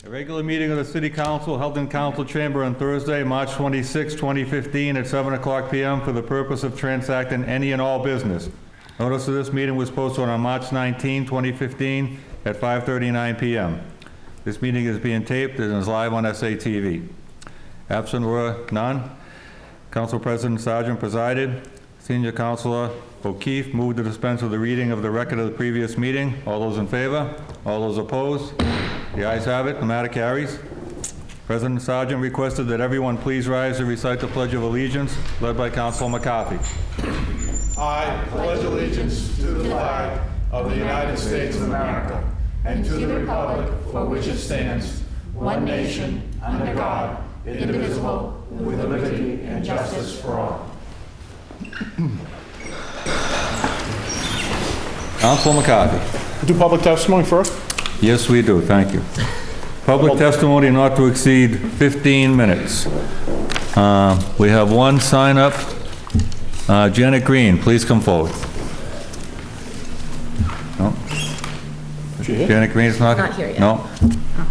A regular meeting of the City Council held in Council Chamber on Thursday, March 26, 2015 at 7:00 p.m. for the purpose of transacting any and all business. Notice of this meeting was posted on March 19, 2015 at 5:39 p.m. This meeting is being taped and is live on SATV. Absent were none. Council President Sargent presided. Senior Councilor O'Keefe moved to dispense with the reading of the record of the previous meeting. All those in favor? All those opposed? The ayes have it. The matter carries. President Sargent requested that everyone please rise to recite the Pledge of Allegiance, led by Councilor McCarthy. I pledge allegiance to the flag of the United States of America and to the republic for which it stands, one nation, under God, indivisible, with liberty and justice for all. Councilor McCarthy. Do public testimony first? Yes, we do. Thank you. Public testimony not to exceed 15 minutes. We have one sign up. Janet Green, please come forward. No? Janet Green's not here yet. No?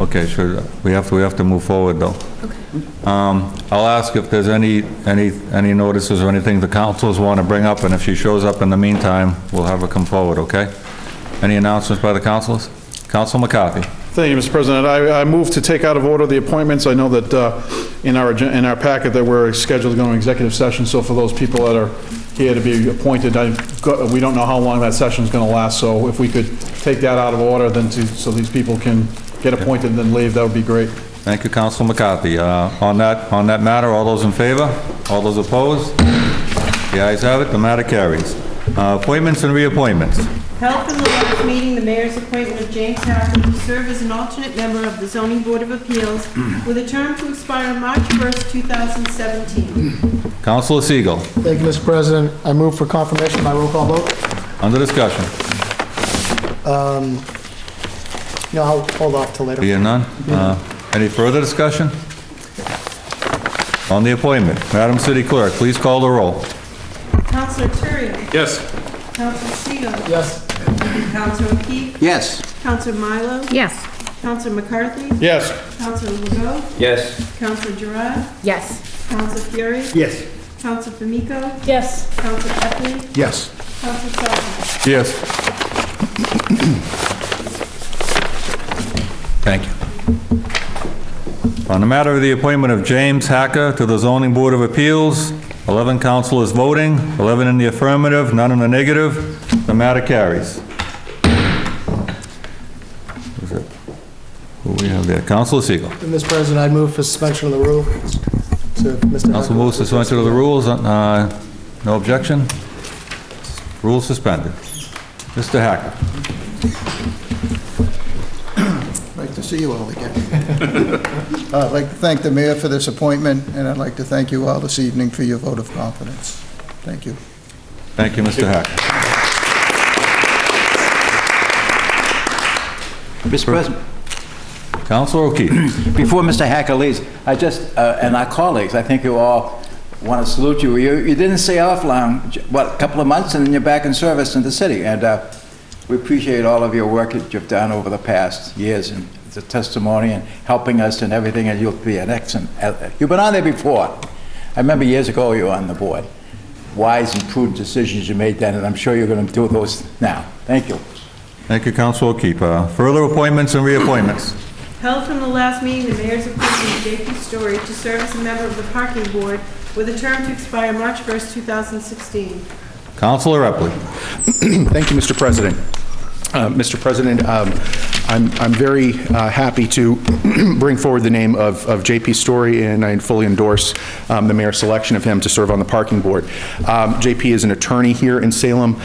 Okay, sure. We have to move forward though. Okay. I'll ask if there's any notices or anything the councils want to bring up, and if she shows up in the meantime, we'll have her come forward, okay? Any announcements by the councilors? Councilor McCarthy. Thank you, Mr. President. I move to take out of order the appointments. I know that in our packet that we're scheduled to go into executive session, so for those people that are here to be appointed, we don't know how long that session is going to last, so if we could take that out of order then so these people can get appointed and then leave, that would be great. Thank you, Councilor McCarthy. On that matter, all those in favor? All those opposed? The ayes have it. The matter carries. Appointments and reappointments. Held from the last meeting, the mayor's appointment of James Harrison to serve as an alternate member of the Zoning Board of Appeals with a term to expire on March 1st, 2017. Councilor Siegel. Thank you, Mr. President. I move for confirmation by roll call vote. Under discussion. No, I'll hold off till later. Being none? Any further discussion? On the appointment, Madam City Clerk, please call the roll. Councilor Turian. Yes. Councilor Siegel. Yes. Councilor O'Keefe. Yes. Councilor Milo. Yes. Councilor McCarthy. Yes. Councilor Legault. Yes. Councilor Gerard. Yes. Councilor Fury. Yes. Councilor Famico. Yes. Councilor Epley. Yes. Councilor Sargent. Yes. Thank you. On the matter of the appointment of James Hacker to the Zoning Board of Appeals, 11 councilors voting, 11 in the affirmative, none in the negative. The matter carries. Who we have there? Councilor Siegel. Mr. President, I move for suspension of the rule to Mr. Council moves suspension of the rules. No objection? Rules suspended. Mr. Hacker. Like to see you all again. I'd like to thank the mayor for this appointment, and I'd like to thank you all this evening for your vote of confidence. Thank you. Thank you, Mr. Hacker. Mr. President, Councilor O'Keefe. before Mr. Hacker leaves, I just, and our colleagues, I think you all want to salute you. You didn't stay off long, what, a couple of months, and then you're back in service in the city. And we appreciate all of your work that you've done over the past years, and the testimony and helping us and everything, and you'll be an excellent, you've been on there before. I remember years ago you were on the board. Wise and prudent decisions you made then, and I'm sure you're going to do those now. Thank you. Thank you, Councilor O'Keefe. Further appointments and reappointments. Held from the last meeting, the mayor's appointment of J.P. Story to serve as a member of the Parking Board with a term to expire March 1st, 2016. Councilor Epley. Thank you, Mr. President. Mr. President, I'm very happy to bring forward the name of J.P. Story, and I fully endorse the mayor's selection of him to serve on the parking board. J.P. is an attorney here in Salem.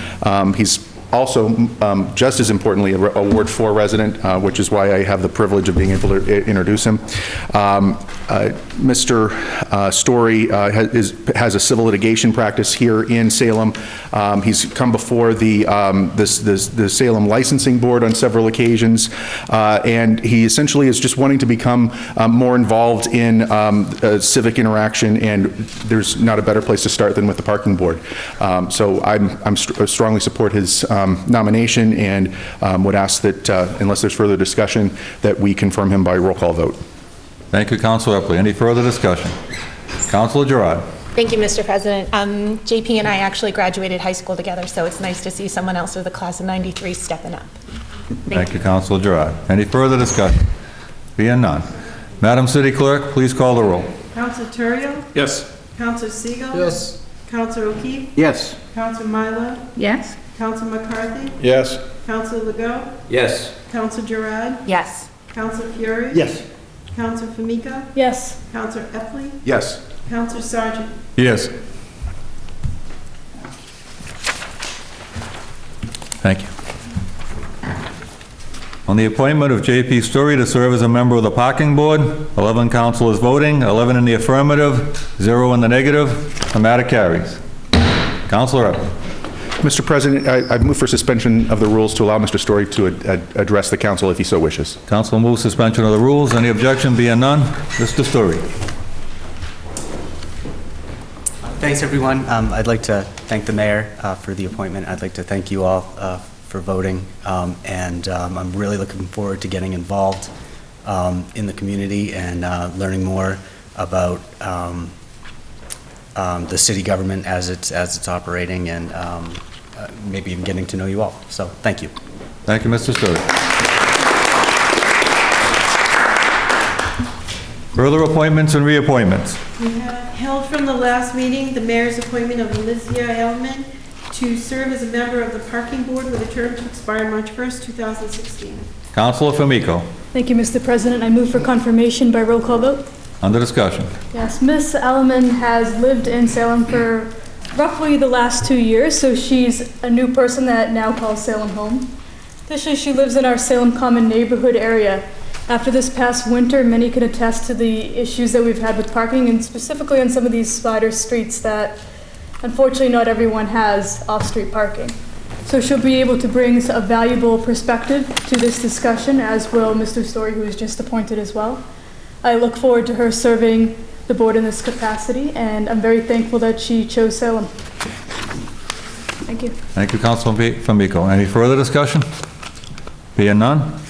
He's also, just as importantly, a Ward 4 resident, which is why I have the privilege of being able to introduce him. Mr. Story has a civil litigation practice here in Salem. He's come before the Salem Licensing Board on several occasions, and he essentially is just wanting to become more involved in civic interaction, and there's not a better place to start than with the parking board. So I strongly support his nomination and would ask that, unless there's further discussion, that we confirm him by roll call vote. Thank you, Councilor Epley. Any further discussion? Councilor Gerard. Thank you, Mr. President. JP and I actually graduated high school together, so it's nice to see someone else with the class of '93 stepping up. Thank you, Councilor Gerard. Any further discussion? Being none. Madam City Clerk, please call the roll. Council Terrio? Yes. Council Segal? Yes. Council O'Keefe? Yes. Council Milo? Yes. Council McCarthy? Yes. Council Legault? Yes. Council Gerard? Yes. Council Fury? Yes. Council Famiko? Yes. Council Epley? Yes. Council Sergeant? Yes. Thank you. On the appointment of J.P. Story to serve as a member of the Parking Board, 11 councilors voting, 11 in the affirmative, 0 in the negative. The matter carries. Councilor Epley. Mr. President, I move for suspension of the rules to allow Mr. Story to address the council if he so wishes. Council moves suspension of the rules. Any objection? Being none. Mr. Story. Thanks, everyone. I'd like to thank the mayor for the appointment. I'd like to thank you all for voting, and I'm really looking forward to getting involved in the community and learning more about the city government as it's operating, and maybe even getting to know you all. So, thank you. Thank you, Mr. Story. Further appointments and reappointments. We have held from the last meeting the mayor's appointment of Alicia Elman to serve as a member of the Parking Board with a term to expire March 1st, 2016. Councilor Famiko. Thank you, Mr. President. I move for confirmation by roll call vote. Under discussion. Yes, Ms. Alleman has lived in Salem for roughly the last 2 years, so she's a new person that now calls Salem home. Additionally, she lives in our Salem Common neighborhood area. After this past winter, many can attest to the issues that we've had with parking, and specifically on some of these spider streets that unfortunately not everyone has off-street parking. So she'll be able to bring a valuable perspective to this discussion, as will Mr. Story, who was just appointed as well. I look forward to her serving the board in this capacity, and I'm very thankful that she chose Salem. Thank you. Thank you, Councilor Famiko. Any further discussion? Being none.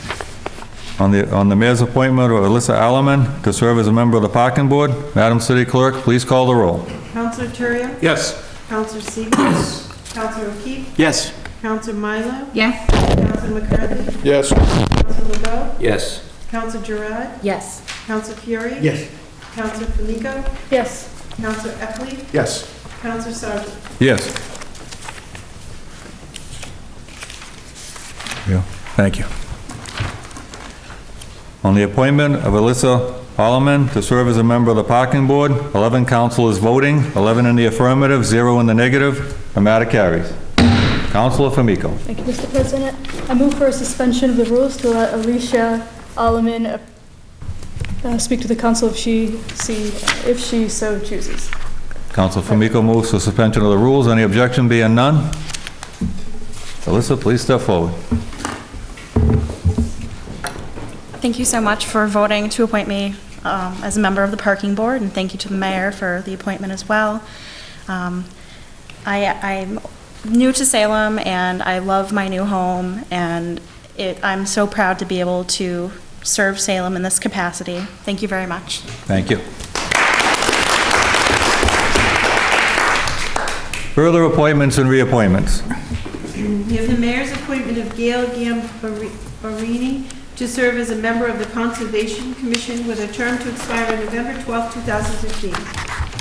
On the mayor's appointment of Alyssa Alleman to serve as a member of the Parking Board, Madam City Clerk, please call the roll. Council Terrio? Yes. Council Segal? Yes. Council O'Keefe? Yes. Council Milo? Yes. Council McCarthy? Yes. Council Legault? Yes. Council Gerard? Yes. Council Fury? Yes. Council Famiko? Yes. Council Epley? Yes. Council Sergeant? Yes. Yeah, thank you. On the appointment of Alyssa Alleman to serve as a member of the Parking Board, 11 councilors voting, 11 in the affirmative, 0 in the negative. The matter carries. Councilor Famiko. Thank you, Mr. President. I move for a suspension of the rules to let Alicia Alleman speak to the council if she so chooses. Councilor Famiko moves for suspension of the rules. Any objection? Being none. Alyssa, please step forward. Thank you so much for voting to appoint me as a member of the Parking Board, and thank you to the mayor for the appointment as well. I'm new to Salem, and I love my new home, and I'm so proud to be able to serve Salem in this capacity. Thank you very much. Thank you. Further appointments and reappointments. We have the mayor's appointment of Gail Gambarini to serve as a member of the Conservation Commission with a term to expire on November 12, 2015.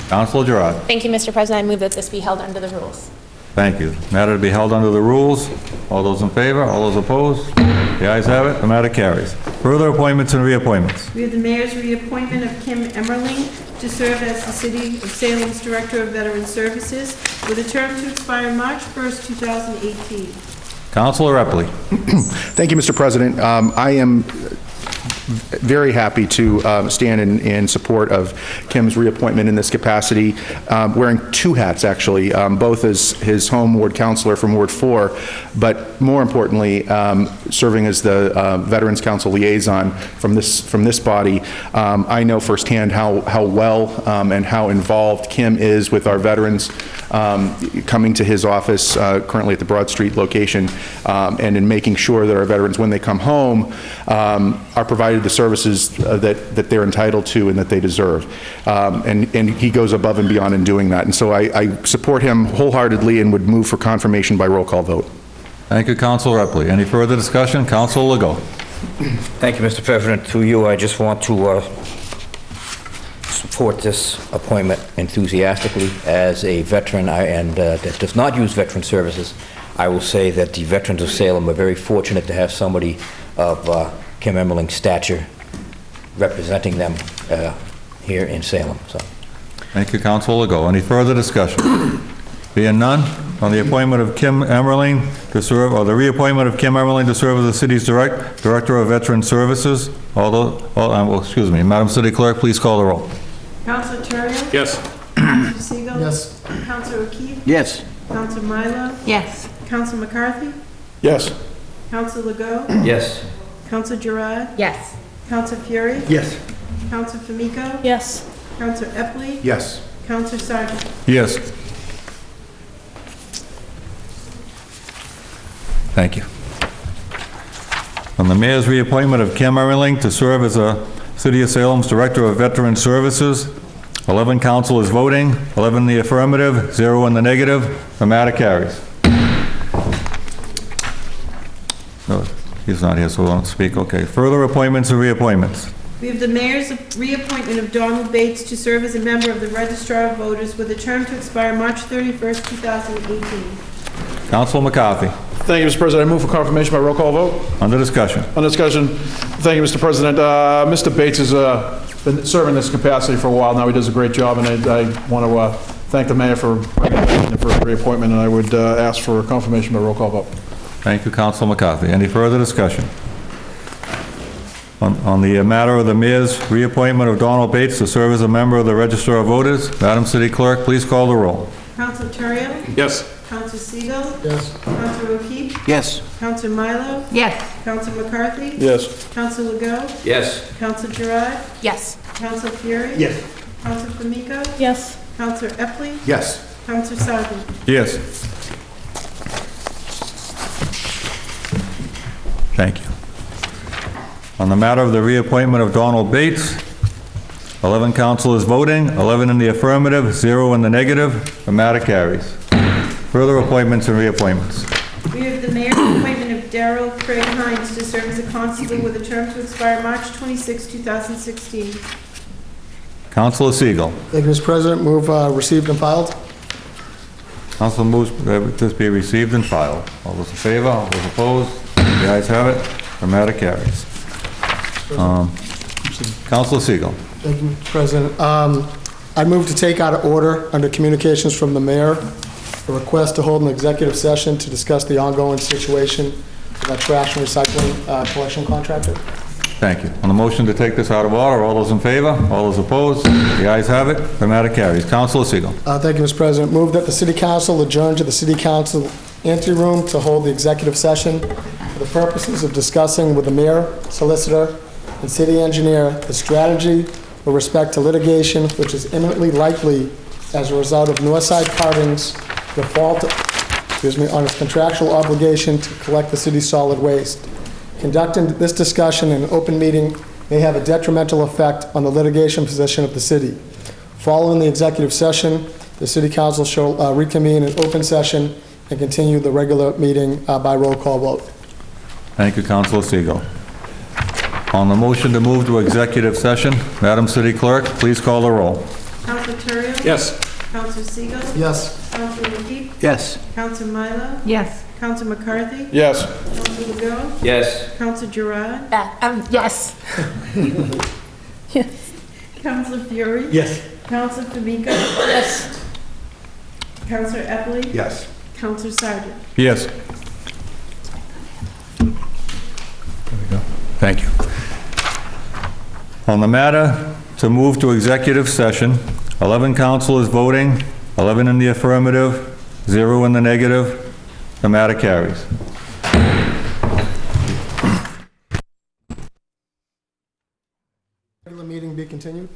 Councilor Gerard. Thank you, Mr. President. I move that this be held under the rules. Thank you. Matter to be held under the rules. All those in favor? All those opposed? The ayes have it. The matter carries. Further appointments and reappointments. We have the mayor's reappointment of Kim Emmerling to serve as the City of Salem's Director of Veteran Services with a term to expire March 1st, 2018. Councilor Epley. Thank you, Mr. President. I am very happy to stand in support of Kim's reappointment in this capacity, wearing two hats, actually, both as his home ward councilor from Ward 4, but more importantly, serving as the Veterans Council liaison from this body. I know firsthand how well and how involved Kim is with our veterans coming to his office, currently at the Broad Street location, and in making sure that our veterans, when they come home, are provided the services that they're entitled to and that they deserve. And he goes above and beyond in doing that. And so I support him wholeheartedly and would move for confirmation by roll call vote. Thank you, Council Repley. Any further discussion? Council Legault. Thank you, Mr. President. Through you, I just want to support this appointment enthusiastically. As a veteran that does not use veteran services, I will say that the veterans of Salem are very fortunate to have somebody of Kim Emmerling's stature representing them here in Salem. So, Thank you, Council Legault. Any further discussion? Being none, on the appointment of Kim Emmerling to serve, or the reappointment of Kim Emmerling to serve as the city's Director of Veteran Services, excuse me, Madam City Clerk, please call the roll. Councilor Terrio? Yes. Councilor Siegel? Yes. Councilor O'Keefe? Yes. Councilor Milo? Yes. Councilor McCarthy? Yes. Councilor Legault? yes. Councilor Gerard? Yes. Councilor Fury? Yes. Councilor Famico? Yes. Councilor Epley? Yes. Councilor Sargent? Yes. Thank you. On the mayor's reappointment of Kim Emmerling to serve as a City of Salem's Director of Veteran Services, 11 councilors voting, 11 in the affirmative, 0 in the negative. The matter carries. No, he's not here, so we won't speak. Okay. Further appointments and reappointments. We have the mayor's reappointment of Donald Bates to serve as a member of the Registrar of Voters with a term to expire March 31st, 2018. Council McCarthy. Thank you, Mr. President. I move for confirmation by roll call vote. Under discussion. On discussion, thank you, Mr. President. Mr. Bates has been serving this capacity for a while now. He does a great job, and I want to thank the mayor for his reappointment, and I would ask for confirmation by roll call vote. Thank you, Council McCarthy. Any further discussion? On the matter of the mayor's reappointment of Donald Bates to serve as a member of the Register of Voters, Madam City Clerk, please call the roll. Councilor Terrio? Yes. Councilor Siegel? Yes. Councilor O'Keefe? Yes. Councilor Milo? Yes. Councilor McCarthy? Yes. Councilor Legault? Yes. Councilor Gerard? Yes. Councilor Fury? Yes. Councilor Famico? Yes. Councilor Epley? Yes. Councilor Sargent? Yes. Thank you. On the matter of the reappointment of Donald Bates, 11 councilors voting, 11 in the affirmative, 0 in the negative. The matter carries. Further appointments and reappointments. We have the mayor's appointment of Darrell Craig Hines to serve as a constable with a term to expire March 26, 2016. Councilor Siegel. Thank you, Mr. President. Move received and filed. Council moves that this be received and filed. All those in favor, all those opposed? The ayes have it. The matter carries. Councilor Siegel. Thank you, Mr. President. I move to take out of order, under communications from the mayor, a request to hold an executive session to discuss the ongoing situation with our trash and recycling collection contractor. Thank you. On the motion to take this out of order, all those in favor, all those opposed? The ayes have it. The matter carries. Councilor Siegel. Thank you, Mr. President. Move that the city council adjourn to the city council anteroom to hold the executive session for the purposes of discussing with the mayor, solicitor, and city engineer the strategy with respect to litigation which is imminently likely as a result of Northside Carting's default, on its contractual obligation to collect the city's solid waste. Conducting this discussion in an open meeting may have a detrimental effect on the litigation position of the city. Following the executive session, the city council shall reconvene in open session and continue the regular meeting by roll call vote. Thank you, Councilor Siegel. On the motion to move to executive session, Madam City Clerk, please call the roll. Councilor Terrio? Yes. Councilor Siegel? Yes. Councilor O'Keefe? Yes. Councilor Milo? Yes. Councilor McCarthy? Yes. Councilor Legault? Yes. Councilor Gerard? Yes. Councilor Fury? Yes. Councilor Famico? Yes. Councilor Epley? Yes. Councilor Sargent? Yes. There we go. Thank you. On the matter to move to executive session, 11 councilors voting, 11 in the affirmative, 0 in the negative. The matter carries. Regular meeting be continued.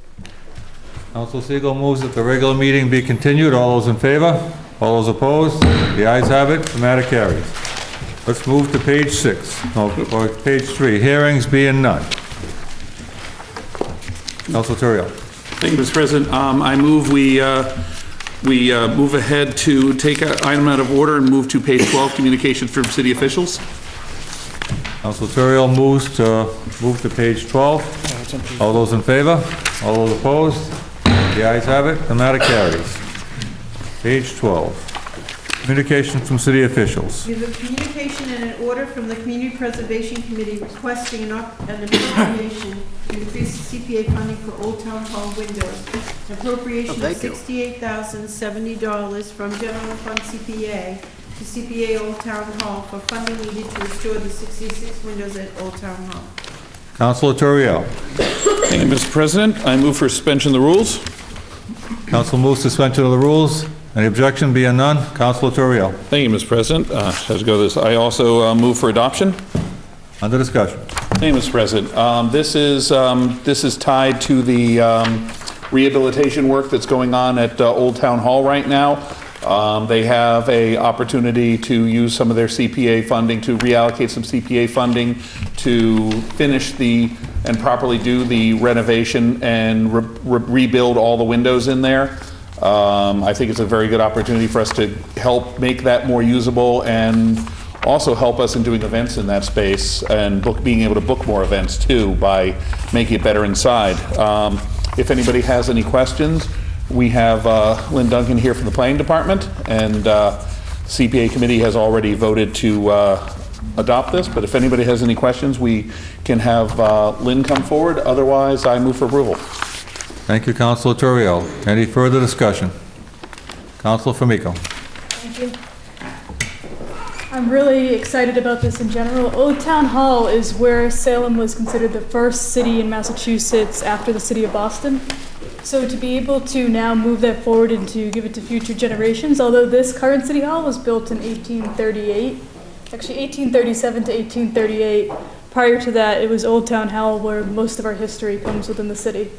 Councilor Siegel moves that the regular meeting be continued. All those in favor? All those opposed? The ayes have it, the matter carries. Let's move to page 6, or page 3, hearings being none. Council Terrio. Thank you, Mr. President. I move we move ahead to take an item out of order and move to page 12, communications from city officials. Council Terrio moves to move to page 12. All those in favor? All those opposed? The ayes have it, the matter carries. Page 12. Communication from city officials. We have a communication and an order from the Community Preservation Committee requesting an appropriation to increase the CPA funding for Old Town Hall windows. An appropriation of $68,070 from General Fund CPA to CPA Old Town Hall for funding needed to restore the 66 windows at Old Town Hall. Councilor Terrio. Thank you, Mr. President. I move for suspension of the rules. Council moves suspension of the rules. Any objection? Being none, Councilor Terrio. Thank you, Mr. President. Let's go this. I also move for adoption. Under discussion. Thank you, Mr. President. This is tied to the rehabilitation work that's going on at Old Town Hall right now. They have a opportunity to use some of their CPA funding, to reallocate some CPA funding to finish and properly do the renovation and rebuild all the windows in there. I think it's a very good opportunity for us to help make that more usable and also help us in doing events in that space and being able to book more events too by making it better inside. If anybody has any questions, we have Lynn Duncan here from the Planning Department, and CPA Committee has already voted to adopt this, but if anybody has any questions, we can have Lynn come forward. Otherwise, I move for approval. Thank you, Councilor Terrio. Any further discussion? Councilor Formico. Thank you. I'm really excited about this in general. Old Town Hall is where Salem was considered the first city in Massachusetts after the city of Boston. So to be able to now move that forward and to give it to future generations, although this current city hall was built in 1838, actually 1837 to 1838. Prior to that, it was Old Town Hall where most of our history comes within the city.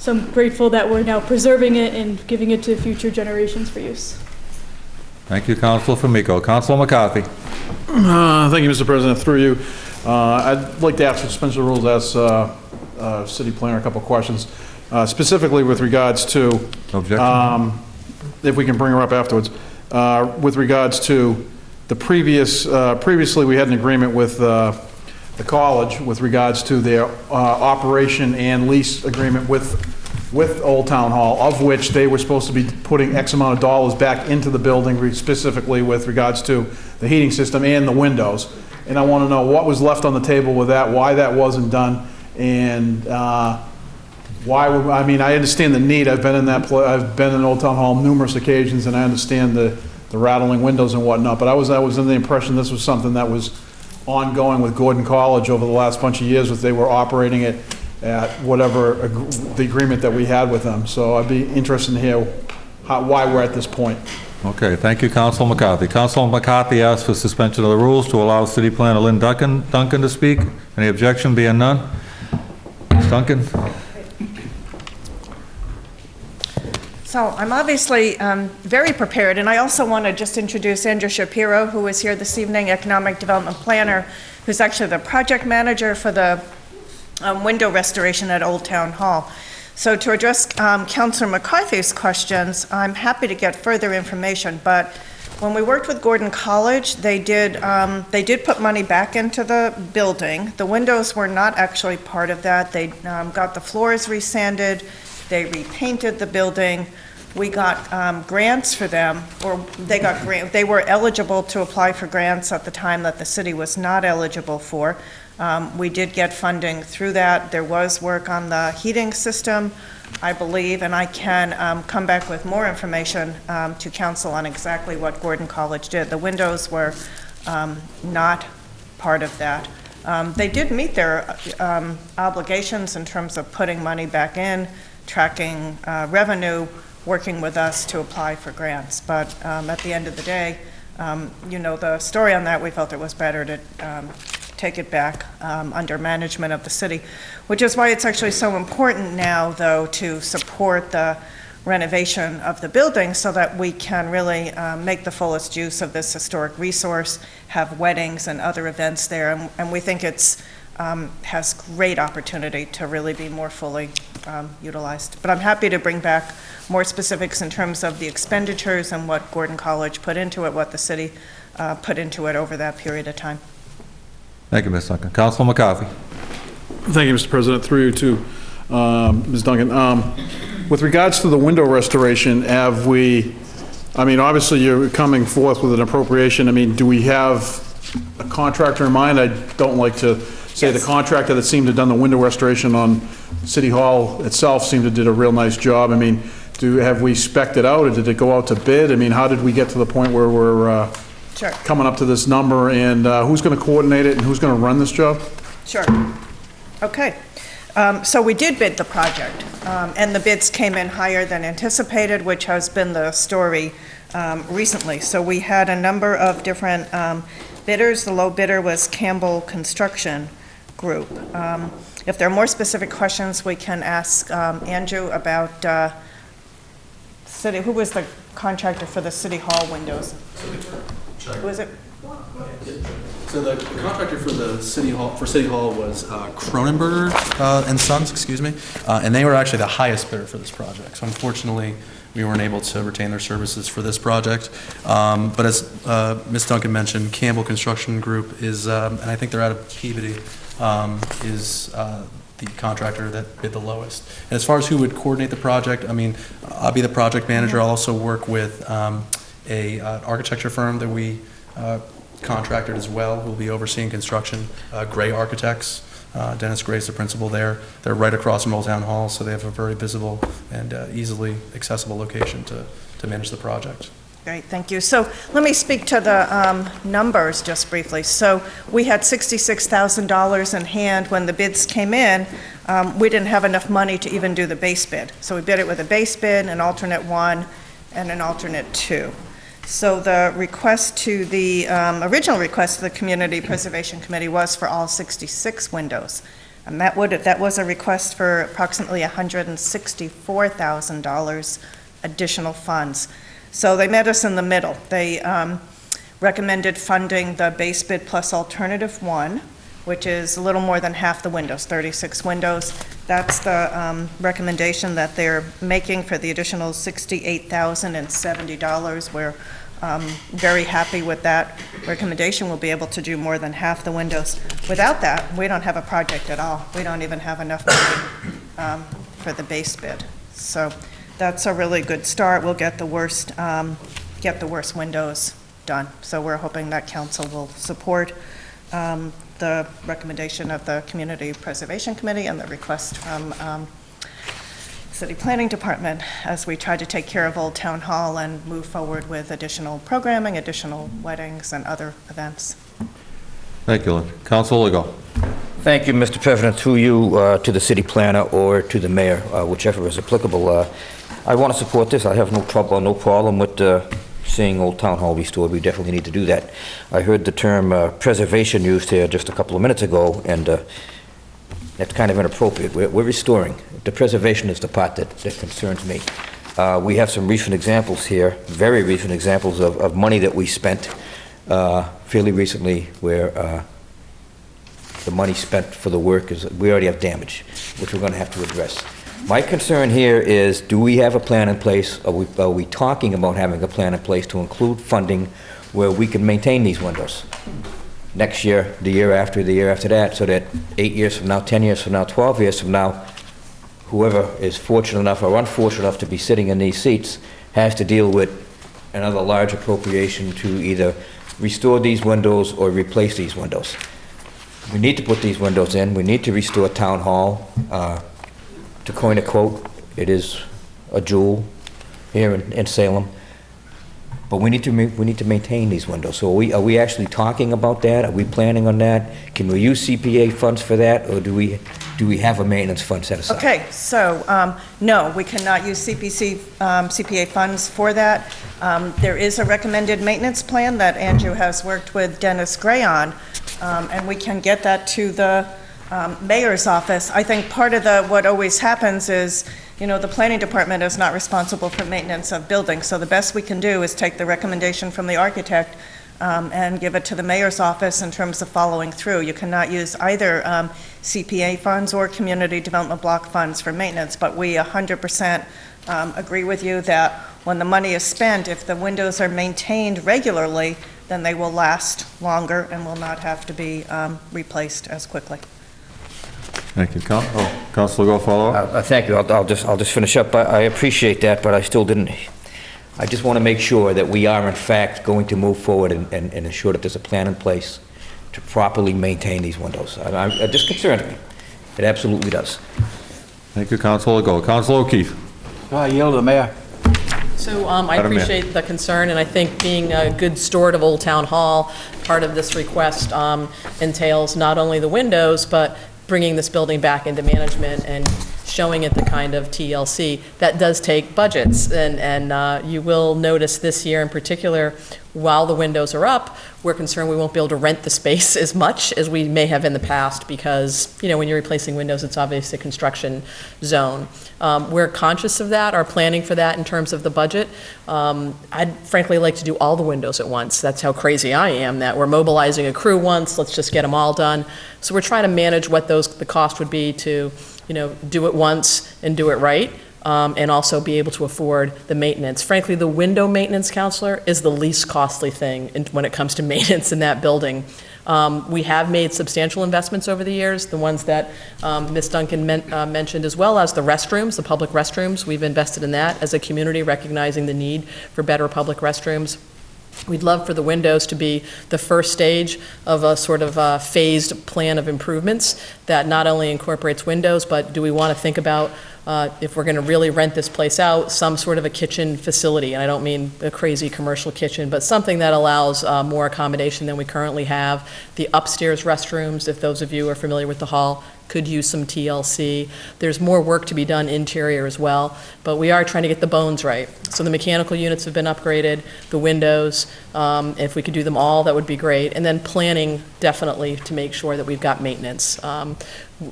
So I'm grateful that we're now preserving it and giving it to future generations for use. Thank you, Councilor Formico. Councilor McCarthy. Thank you, Mr. President. Through you, I'd like to ask for suspension of rules, ask City Planner a couple of questions, specifically with regards to, Objection. if we can bring her up afterwards, with regards to the previously we had an agreement with the college with regards to their operation and lease agreement with Old Town Hall, of which they were supposed to be putting X amount of dollars back into the building, specifically with regards to the heating system and the windows. And I want to know what was left on the table with that, why that wasn't done, and I mean, I understand the need. I've been in I've been in Old Town Hall numerous occasions, and I understand the rattling windows and whatnot. But I was under the impression this was something that was ongoing with Gordon College over the last bunch of years, that they were operating it at whatever the agreement that we had with them. So I'd be interested to hear why we're at this point. Okay, thank you, Councilor McCarthy. Councilor McCarthy asked for suspension of the rules to allow City Planner Lynn Duncan to speak. Any objection? Being none? Ms. Duncan? So I'm obviously very prepared, and I also want to just introduce Andrew Shapiro, who is here this evening, Economic Development Planner, who's actually the project manager for the window restoration at Old Town Hall. So to address Councilor McCarthy's questions, I'm happy to get further information, but when we worked with Gordon College, they did put money back into the building. The windows were not actually part of that. They got the floors resanded. They repainted the building. We got grants for them, or they got they were eligible to apply for grants at the time that the city was not eligible for. We did get funding through that. There was work on the heating system, I believe, and I can come back with more information to council on exactly what Gordon College did. The windows were not part of that. They did meet their obligations in terms of putting money back in, tracking revenue, working with us to apply for grants. But at the end of the day, you know the story on that. We felt it was better to take it back under management of the city, which is why it's actually so important now, though, to support the renovation of the building so that we can really make the fullest use of this historic resource, have weddings and other events there, and we think it's has great opportunity to really be more fully utilized. But I'm happy to bring back more specifics in terms of the expenditures and what Gordon College put into it, what the city put into it over that period of time. Thank you, Ms. Duncan. Councilor McCarthy. Thank you, Mr. President. Through you to Ms. Duncan. With regards to the window restoration, have we, I mean, obviously you're coming forth with an appropriation. I mean, do we have a contractor in mind? I don't like to say the contractor that seemed to have done the window restoration on City Hall itself seemed to did a real nice job. I mean, have we spec'd it out, or did it go out to bid? I mean, how did we get to the point where we're Sure. coming up to this number, and who's going to coordinate it, and who's going to run this job? Sure. Okay. So we did bid the project, and the bids came in higher than anticipated, which has been the story recently. So we had a number of different bidders. The low bidder was Campbell Construction Group. If there are more specific questions, we can ask Andrew about who was the contractor for the City Hall windows? Who was it? So the contractor for the City Hall, was Cronenberger and Sons, excuse me, and they were actually the highest bidder for this project. So unfortunately, we weren't able to retain their services for this project. But as Ms. Duncan mentioned, Campbell Construction Group is, and I think they're out of Peabody, is the contractor that bid the lowest. And as far as who would coordinate the project, I mean, I'll be the project manager. I'll also work with an architecture firm that we contracted as well, who will be overseeing construction. Gray Architects, Dennis Gray's the principal there. They're right across from Old Town Hall, so they have a very visible and easily accessible location to manage the project. Great, thank you. So let me speak to the numbers just briefly. So we had $66,000 in hand when the bids came in. We didn't have enough money to even do the base bid. So we bid it with a base bid, an alternate 1, and an alternate 2. So the request to the, original request to the Community Preservation Committee was for all 66 windows. And that was a request for approximately $164,000 additional funds. So they met us in the middle. They recommended funding the base bid plus alternative 1, which is a little more than half the windows, 36 windows. That's the recommendation that they're making for the additional $68,070. We're very happy with that recommendation. We'll be able to do more than half the windows. Without that, we don't have a project at all. We don't even have enough money for the base bid. So that's a really good start. We'll get the worst windows done. So we're hoping that council will support the recommendation of the Community Preservation Committee and the request from City Planning Department as we try to take care of Old Town Hall and move forward with additional programming, additional weddings, and other events. Thank you, Lynn. Councilor Legault. Thank you, Mr. President. Through you to the city planner or to the mayor, whichever is applicable. I want to support this. I have no trouble or no problem with seeing Old Town Hall restored. We definitely need to do that. I heard the term preservation used here just a couple of minutes ago, and that's kind of inappropriate. We're restoring. The preservation is the part that concerns me. We have some recent examples here, very recent examples of money that we spent fairly recently where the money spent for the work is, we already have damage, which we're going to have to address. My concern here is, do we have a plan in place? Are we talking about having a plan in place to include funding where we can maintain these windows next year, the year after that, so that 8 years from now, 10 years from now, 12 years from now, whoever is fortunate enough or unfortunate enough to be sitting in these seats has to deal with another large appropriation to either restore these windows or replace these windows. We need to put these windows in. We need to restore Town Hall. To coin a quote, it is a jewel here in Salem. But we need to maintain these windows. So are we actually talking about that? Are we planning on that? Can we use CPA funds for that, or do we have a maintenance fund set aside? Okay, so no, we cannot use CPA funds for that. There is a recommended maintenance plan that Andrew has worked with Dennis Gray on, and we can get that to the mayor's office. I think part of what always happens is the planning department is not responsible for maintenance of buildings, so the best we can do is take the recommendation from the architect and give it to the mayor's office in terms of following through. You cannot use either CPA funds or community development block funds for maintenance, but we 100% agree with you that when the money is spent, if the windows are maintained regularly, then they will last longer and will not have to be replaced as quickly. Thank you. Councilor Go, follow up? Thank you. I'll just finish up. I appreciate that, but I still didn't. I just want to make sure that we are in fact going to move forward and ensure that there's a plan in place to properly maintain these windows. It just concerns me. It absolutely does. Thank you, Councilor Go. Councilor O'Keefe. I yield to the mayor. So I appreciate the concern, and I think being a good steward of Old Town Hall, part of this request entails not only the windows, but bringing this building back into management and showing it the kind of TLC that does take budgets. And you will notice this year in particular, while the windows are up, we're concerned we won't be able to rent the space as much as we may have in the past because, when you're replacing windows, it's obviously a construction zone. We're conscious of that, are planning for that in terms of the budget. I'd frankly like to do all the windows at once. That's how crazy I am, that we're mobilizing a crew once, let's just get them all done. So we're trying to manage what the cost would be to, do it once and do it right. And also be able to afford the maintenance. Frankly, the window maintenance, Counselor, is the least costly thing when it comes to maintenance in that building. We have made substantial investments over the years, the ones that Ms. Duncan mentioned, as well as the restrooms, the public restrooms. We've invested in that as a community, recognizing the need for better public restrooms. We'd love for the windows to be the first stage of a sort of phased plan of improvements that not only incorporates windows, but do we want to think about if we're going to really rent this place out, some sort of a kitchen facility. And I don't mean a crazy commercial kitchen, but something that allows more accommodation than we currently have. The upstairs restrooms, if those of you are familiar with the hall, could use some TLC. There's more work to be done interior as well, but we are trying to get the bones right. So the mechanical units have been upgraded, the windows, if we could do them all, that would be great. And then planning, definitely, to make sure that we've got maintenance.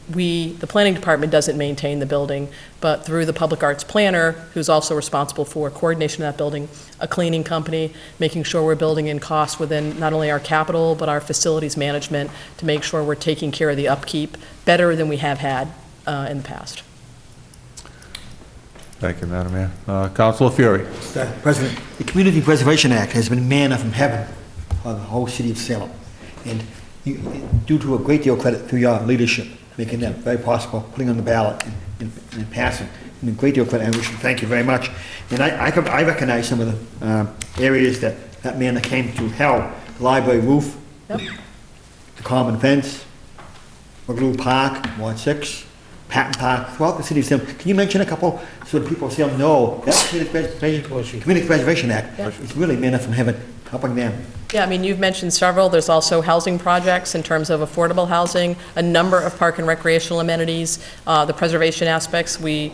The planning department doesn't maintain the building, but through the public arts planner, who's also responsible for coordination of that building, a cleaning company, making sure we're building in costs within not only our capital, but our facilities management to make sure we're taking care of the upkeep better than we have had in the past. Thank you, Madam Mayor. Councilor Fury. Mr. President, the Community Preservation Act has been manna from heaven for the whole city of Salem. And due to a great deal of credit to your leadership, making that very possible, putting on the ballot and passing, and a great deal of credit, I wish to thank you very much. And I recognize some of the areas that manna came to hell. The library roof, Yep. the common fence, Waterloo Park, Ward 6, Patton Park, throughout the city of Salem. Can you mention a couple so that people of Salem know that Community Preservation Act is really manna from heaven, helping them? Yeah, I mean, you've mentioned several. There's also housing projects in terms of affordable housing, a number of park and recreational amenities, the preservation aspects. We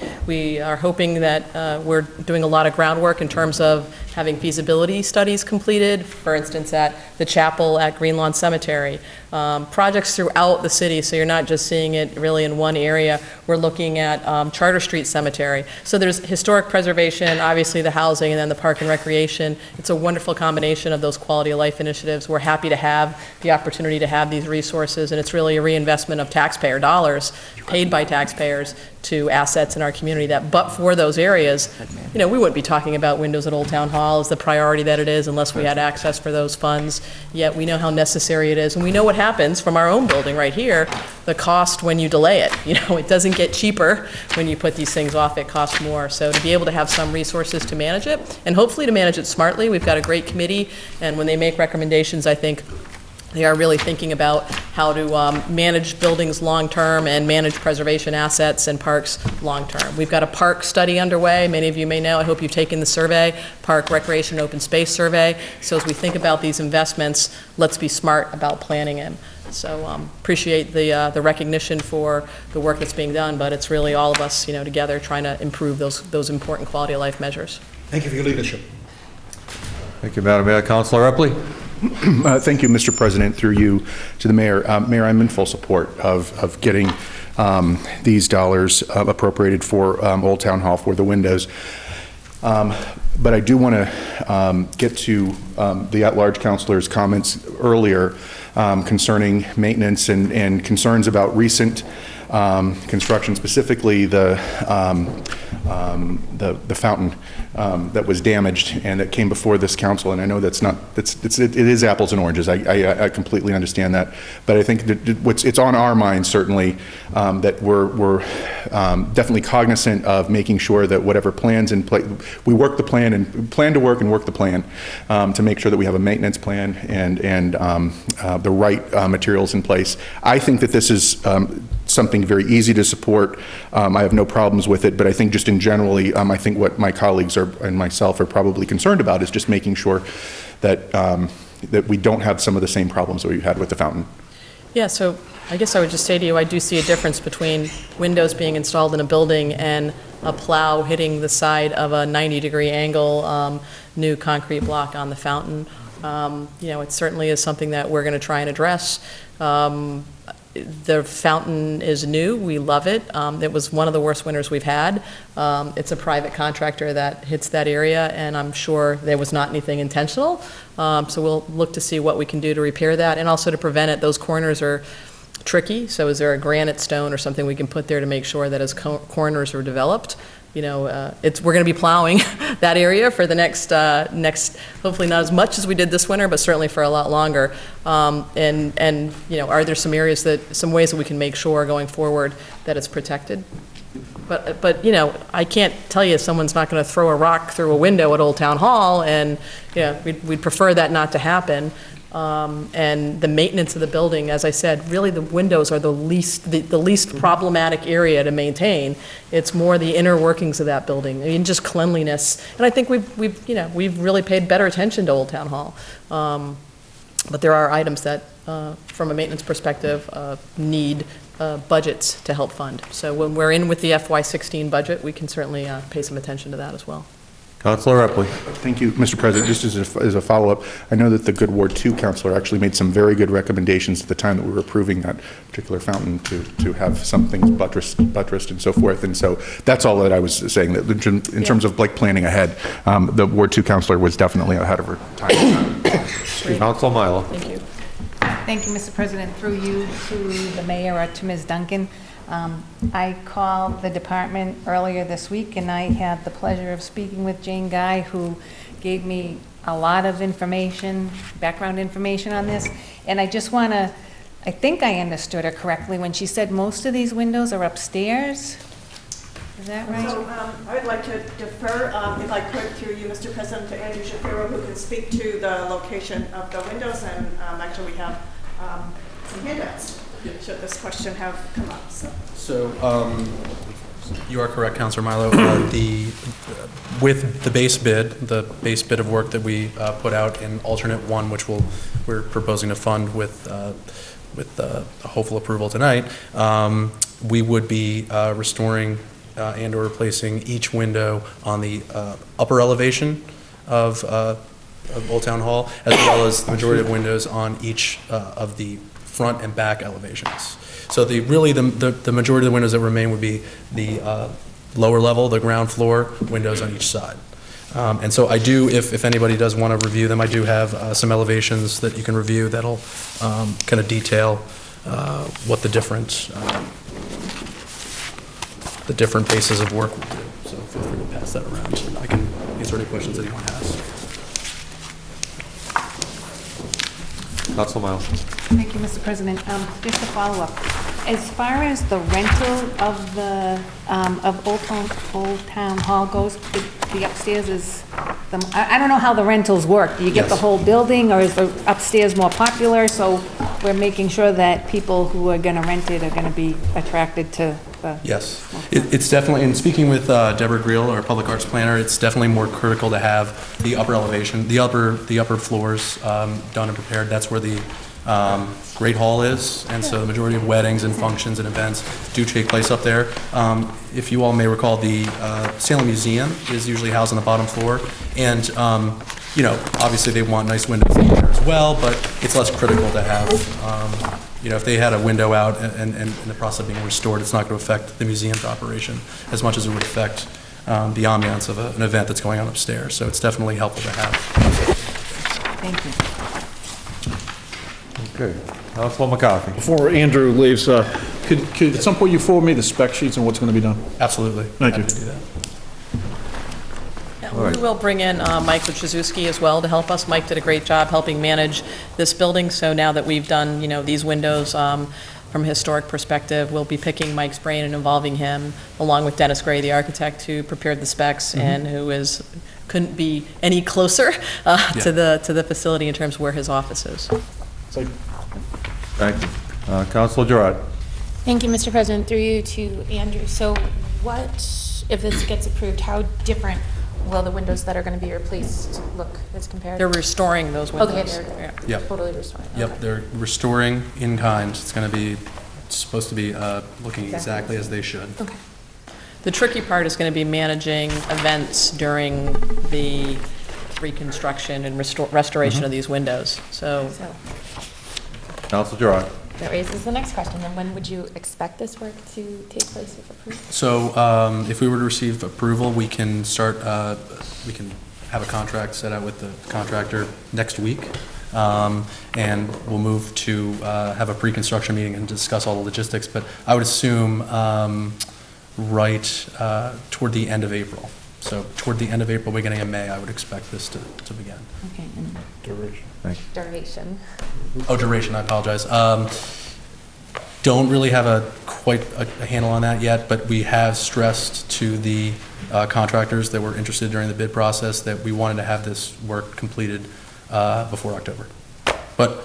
are hoping that we're doing a lot of groundwork in terms of having feasibility studies completed, for instance, at the chapel at Green Lawn Cemetery. Projects throughout the city, so you're not just seeing it really in one area. We're looking at Charter Street Cemetery. So there's historic preservation, obviously the housing, and then the park and recreation. It's a wonderful combination of those quality of life initiatives. We're happy to have the opportunity to have these resources, and it's really a reinvestment of taxpayer dollars paid by taxpayers to assets in our community that, but for those areas, we wouldn't be talking about windows at Old Town Hall as the priority that it is unless we had access for those funds. Yet we know how necessary it is, and we know what happens from our own building right here, the cost when you delay it. It doesn't get cheaper when you put these things off, it costs more. So to be able to have some resources to manage it, and hopefully to manage it smartly, we've got a great committee, and when they make recommendations, I think they are really thinking about how to manage buildings long-term and manage preservation assets and parks long-term. We've got a park study underway. Many of you may know, I hope you've taken the survey, Park Recreation Open Space Survey. So as we think about these investments, let's be smart about planning them. So appreciate the recognition for the work that's being done, but it's really all of us, together trying to improve those important quality of life measures. Thank you for your leadership. Thank you, Madam Mayor. Councilor Epley. Thank you, Mr. President, through you to the mayor. Mayor, I'm in full support of getting these dollars appropriated for Old Town Hall for the windows. But I do want to get to the at-large councilor's comments earlier concerning maintenance and concerns about recent construction, specifically the fountain that was damaged and that came before this council. And I know that's not, it is apples and oranges. I completely understand that. But I think that it's on our minds, certainly, that we're definitely cognizant of making sure that whatever plans in place, we work the plan and plan to work and work the plan to make sure that we have a maintenance plan and the right materials in place. I think that this is something very easy to support. I have no problems with it, but I think just in generally, I think what my colleagues and myself are probably concerned about is just making sure that that we don't have some of the same problems that we had with the fountain. Yeah, so I guess I would just say to you, I do see a difference between windows being installed in a building and a plow hitting the side of a 90-degree angle, new concrete block on the fountain. You know, it certainly is something that we're going to try and address. The fountain is new. We love it. It was one of the worst winters we've had. It's a private contractor that hits that area, and I'm sure there was not anything intentional. So we'll look to see what we can do to repair that and also to prevent it. Those corners are tricky, so is there a granite stone or something we can put there to make sure that as corners are developed, you know, we're going to be plowing that area for the next, hopefully not as much as we did this winter, but certainly for a lot longer. And you know, are there some areas some ways that we can make sure going forward that it's protected? But you know, I can't tell you someone's not going to throw a rock through a window at Old Town Hall, and yeah, we'd prefer that not to happen. And the maintenance of the building, as I said, really the windows are the least problematic area to maintain. It's more the inner workings of that building, I mean, just cleanliness. And I think we've really paid better attention to Old Town Hall. But there are items that, from a maintenance perspective, need budgets to help fund. So when we're in with the FY16 budget, we can certainly pay some attention to that as well. Councilor Epley. Thank you, Mr. President. Just as a follow-up, I know that the Good Ward 2 councilor actually made some very good recommendations at the time that we were approving that particular fountain to have some things buttressed and so forth. And so that's all that I was saying, that in terms of like planning ahead, the Ward 2 councilor was definitely ahead of her time. Council Milo. Thank you. Thank you, Mr. President. Through you to the mayor or to Ms. Duncan. I called the department earlier this week, and I had the pleasure of speaking with Jane Guy, who gave me a lot of information, background information on this. And I just want to, I think I understood her correctly when she said most of these windows are upstairs. Is that right? So I would like to defer, if I could, through you, Mr. President, to Andrew Shapiro, who can speak to the location of the windows. And actually, we have some handouts. Should this question have come up? So you are correct, Councilor Milo. With the base bid of work that we put out in alternate one, which we're proposing to fund with a hopeful approval tonight, we would be restoring and/or replacing each window on the upper elevation of Old Town Hall, as well as the majority of windows on each of the front and back elevations. So the majority of the windows that remain would be the lower level, the ground floor windows on each side. And so I do, if anybody does want to review them, I do have some elevations that you can review that'll kind of detail what the different bases of work will do. So feel free to pass that around, and I can answer any questions anyone has. Council Miles. Thank you, Mr. President. Just a follow-up. As far as the rental of the of Old Town Hall goes, the upstairs is I don't know how the rentals work. Do you get the whole building, or is the upstairs more popular? So we're making sure that people who are going to rent it are going to be attracted to the. Yes, it's definitely. And speaking with Deborah Greel, our public arts planner, it's definitely more critical to have the upper elevation, the upper floors done and prepared. That's where the Great Hall is, and so the majority of weddings and functions and events do take place up there. If you all may recall, the Salem Museum is usually housed on the bottom floor, and obviously they want nice windows in there as well, but it's less critical to have, if they had a window out and in the process of being restored, it's not going to affect the museum's operation as much as it would affect the ambiance of an event that's going on upstairs. So it's definitely helpful to have. Thank you. Okay. Councilor McCarthy. Before Andrew leaves, could at some point you forward me the spec sheets and what's going to be done? Absolutely. Thank you. Happy to do that. We will bring in Mike Wojciechowski as well to help us. Mike did a great job helping manage this building, so now that we've done, these windows from a historic perspective, we'll be picking Mike's brain and involving him, along with Dennis Gray, the architect who prepared the specs and who couldn't be any closer to the facility in terms of where his office is. Thank you. Councilor Gerard. Thank you, Mr. President. Through you to Andrew. So what, if this gets approved, how different will the windows that are going to be replaced look as compared? They're restoring those windows. Okay, they're Yep. totally restoring. Yep, Okay. they're restoring in kind. It's supposed to be looking exactly as they should. Okay. The tricky part is going to be managing events during the reconstruction and restoration of these windows. So Councilor Gerard. That raises the next question. Then when would you expect this work to take place if approved? So if we were to receive approval, we can start, we can have a contract set out with the contractor next week. And we'll move to have a pre-construction meeting and discuss all the logistics. But I would assume toward the end of April. So toward the end of April, beginning of May, I would expect this to begin. Okay. And Duration. Thank you. duration. Oh, duration, I apologize. Don't really have quite a handle on that yet, but we have stressed to the contractors that were interested during the bid process that we wanted to have this work completed before October. But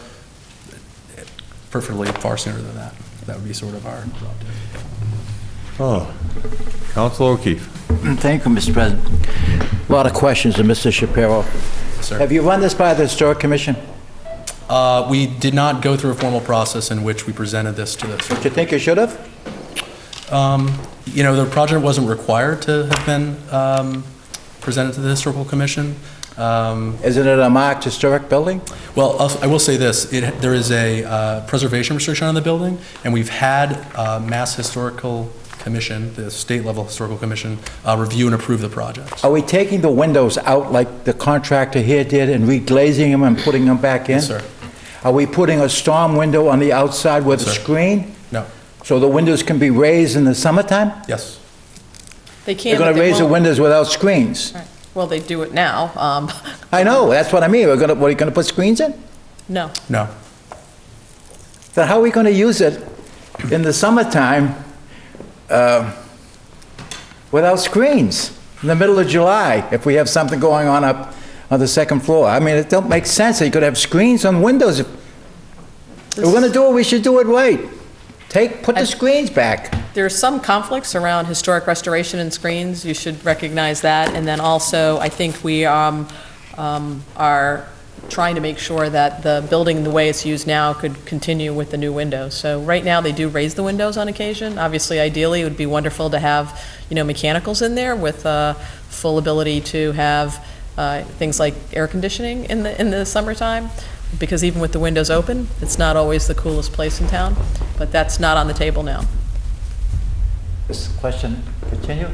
preferably far sooner than that. That would be sort of our objective. Oh, Councilor O'Keefe. Thank you, Mr. President. A lot of questions to Mr. Shapiro. Sir. Have you run this by the Historic Commission? We did not go through a formal process in which we presented this to the. Do you think you should have? The project wasn't required to have been presented to the Historical Commission. Isn't it a marked historic building? Well, I will say this, there is a preservation restriction on the building, and we've had Mass Historical Commission, the state-level Historical Commission, review and approve the project. Are we taking the windows out like the contractor here did and reglazing them and putting them back in? Yes, sir. Are we putting a storm window on the outside with Yes, a sir. screen? No. So the windows can be raised in the summertime? Yes. they can. They're going but to they raise the won't- windows without screens. Right. Well, they do it now. I know, that's what I mean. What, are you going to put screens in? No. No. Then how are we going to use it in the summertime without screens in the middle of July if we have something going on up on the second floor? I mean, it don't make sense. You could have screens on windows. If we're going to do it, we should do it right. Put the screens back. There's some conflicts around historic restoration and screens. You should recognize that. And then also, I think we are trying to make sure that the building, the way it's used now, could continue with the new windows. So right now, they do raise the windows on occasion. Obviously, ideally, it would be wonderful to have, mechanicals in there with full ability to have things like air conditioning in the summertime. Because even with the windows open, it's not always the coolest place in town. But that's not on the table now. This question continue?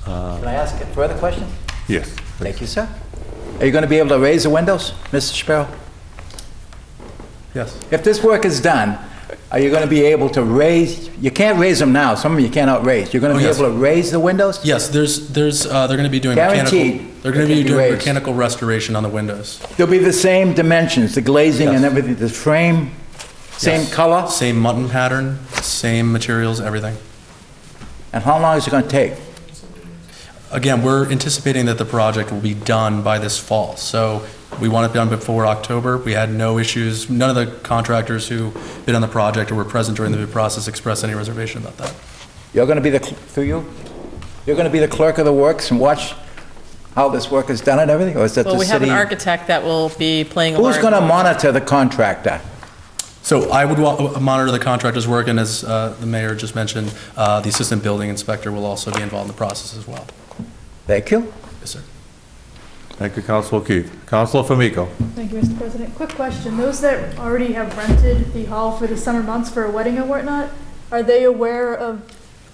Can I ask a further question? Yes. Thank you, sir. Are you going to be able to raise the windows, Mr. Shapiro? Yes. If this work is done, are you going to be able to raise, you can't raise them now, some of them you cannot raise. You're going to be yes. able to raise the windows? Yes, they're going to be doing Guaranteed they're going to they be can be doing raised. mechanical restoration on the windows. They'll be the same dimensions, the glazing and Yes. everything, the frame, same Yes. color? Same mutton pattern, same materials, everything. And how long is it going to take? Again, we're anticipating that the project will be done by this fall. So we want it done before October. We had no issues. None of the contractors who bid on the project or were present during the bid process expressed any reservation about that. You're going to be you're going to be the clerk of the works and watch how this work is done and everything? Or is that Well, the we have an city? architect that will be playing a Who's large going to role. monitor the contractor? So I would monitor the contractor's work, and as the mayor just mentioned, the assistant building inspector will also be involved in the process as well. Thank you. Yes, sir. Thank you, Council O'Keefe. Councilor Famico. Thank you, Mr. President. Quick question. Those that already have rented the hall for the summer months for a wedding or whatnot, are they aware of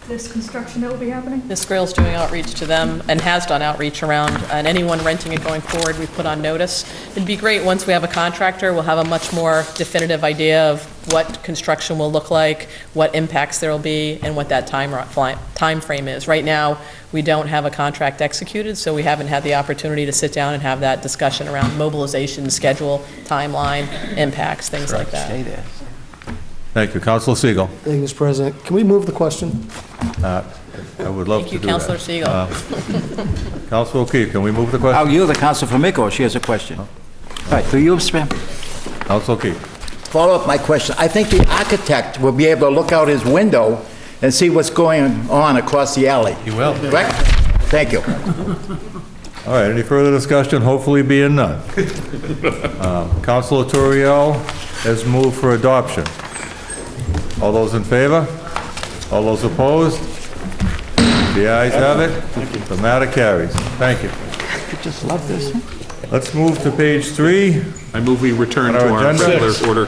this construction that will be happening? Ms. Grill's doing outreach to them and has done outreach around, and anyone renting it going forward, we've put on notice. It'd be great, once we have a contractor, we'll have a much more definitive idea of what construction will look like, what impacts there will be, and what that time frame is. Right now, we don't have a contract executed, so we haven't had the opportunity to sit down and have that discussion around mobilization, schedule, timeline, impacts, things like that. Stay there. Thank you, Councilor Siegel. Thank you, Mr. President. Can we move the question? I would love Thank to you, do Councilor that. Siegel. Councilor O'Keefe, can we move the question? I'll yield to Council Famico. She has a question. All right, through you, Mr. Mayor. Councilor O'Keefe. Follow up my question. I think the architect will be able to look out his window and see what's going on across the alley. You will. Correct? Thank you. All right, any further discussion? Hopefully being none. Councilor Turiel has moved for adoption. All those in favor? All those opposed? The ayes have it. The matter carries. Thank you. I just love this. Let's move to page 3. I move we return On to our our agenda? regular order.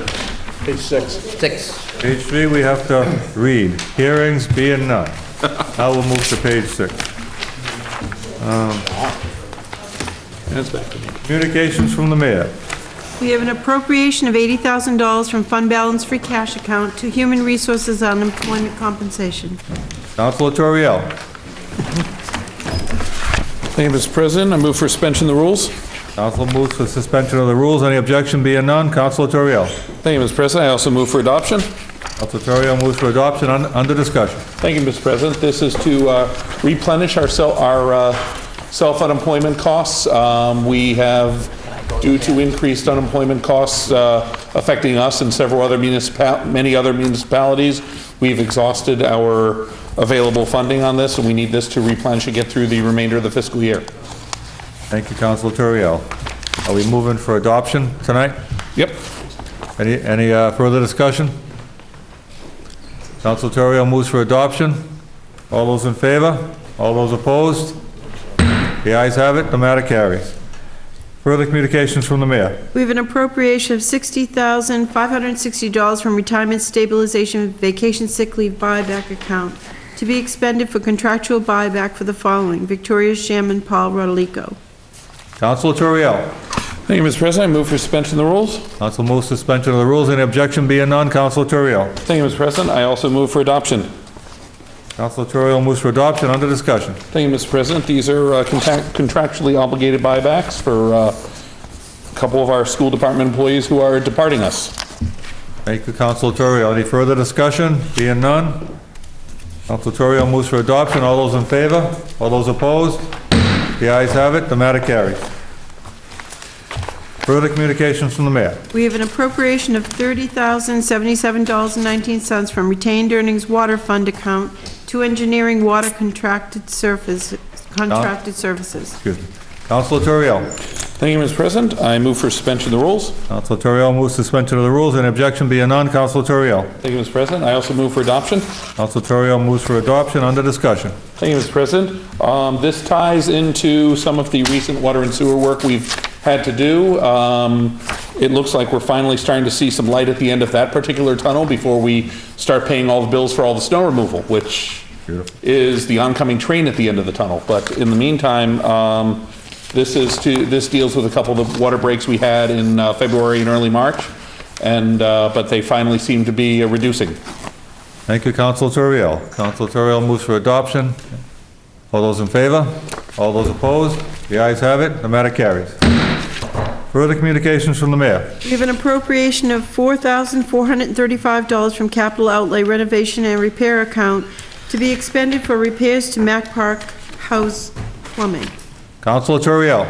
Page 6. 6. Page 3, we have to read. Hearings being none. Now we'll move to page 6. That's back to me. Communications from the mayor. We have an appropriation of $80,000 from fund balance free cash account to Human Resources Unemployment Compensation. Councilor Turiel. Thank you, Mr. President. I move for suspension of the rules. Council moves for suspension of the rules. Any objection being none? Councilor Turiel. Thank you, Mr. President. I also move for adoption. Councilor Turiel moves for adoption under discussion. Thank you, Mr. President. This is to replenish our self-unemployment costs. We have, due to increased unemployment costs affecting us and many other municipalities, we've exhausted our available funding on this, and we need this to replenish and get through the remainder of the fiscal year. Thank you, Councilor Turiel. Are we moving for adoption tonight? Yep. Any further discussion? Councilor Turiel moves for adoption. All those in favor? All those opposed? The ayes have it. The matter carries. Further communications from the mayor. We have an appropriation of $60,560 from Retirement Stabilization Vacation Sick Leave Buyback Account to be expended for contractual buyback for the following: Victoria Sham and Paul Rodolico. Councilor Turiel. Thank you, Mr. President. I move for suspension of the rules. Council moves suspension of the rules. Any objection being none? Councilor Turiel. Thank you, Mr. President. I also move for adoption. Councilor Turiel moves for adoption under discussion. Thank you, Mr. President. These are contractually obligated buybacks for a couple of our school department employees who are departing us. Thank you, Councilor Turiel. Any further discussion? Being none? Councilor Turiel moves for adoption. All those in favor? All those opposed? The ayes have it. The matter carries. Further communications from the mayor. We have an appropriation of $30,077.19 from retained earnings water fund account to engineering water contracted services. Excuse me. Councilor Turiel. Thank you, Mr. President. I move for suspension of the rules. Councilor Turiel moves suspension of the rules. Any objection being none? Councilor Turiel. Thank you, Mr. President. I also move for adoption. Councilor Turiel moves for adoption under discussion. Thank you, Mr. President. This ties into some of the recent water and sewer work we've had to do. It looks like we're finally starting to see some light at the end of that particular tunnel before we start paying all the bills for all the snow removal, which is the oncoming train at the end of the tunnel. But in the meantime, this deals with a couple of the water breaks we had in February and early March, but they finally seem to be reducing. Thank you, Councilor Turiel. Councilor Turiel moves for adoption. All those in favor? All those opposed? The ayes have it. The matter carries. Further communications from the mayor. We have an appropriation of $4,435 from capital outlay renovation and repair account to be expended for repairs to Mac Park House plumbing. Councilor Turiel.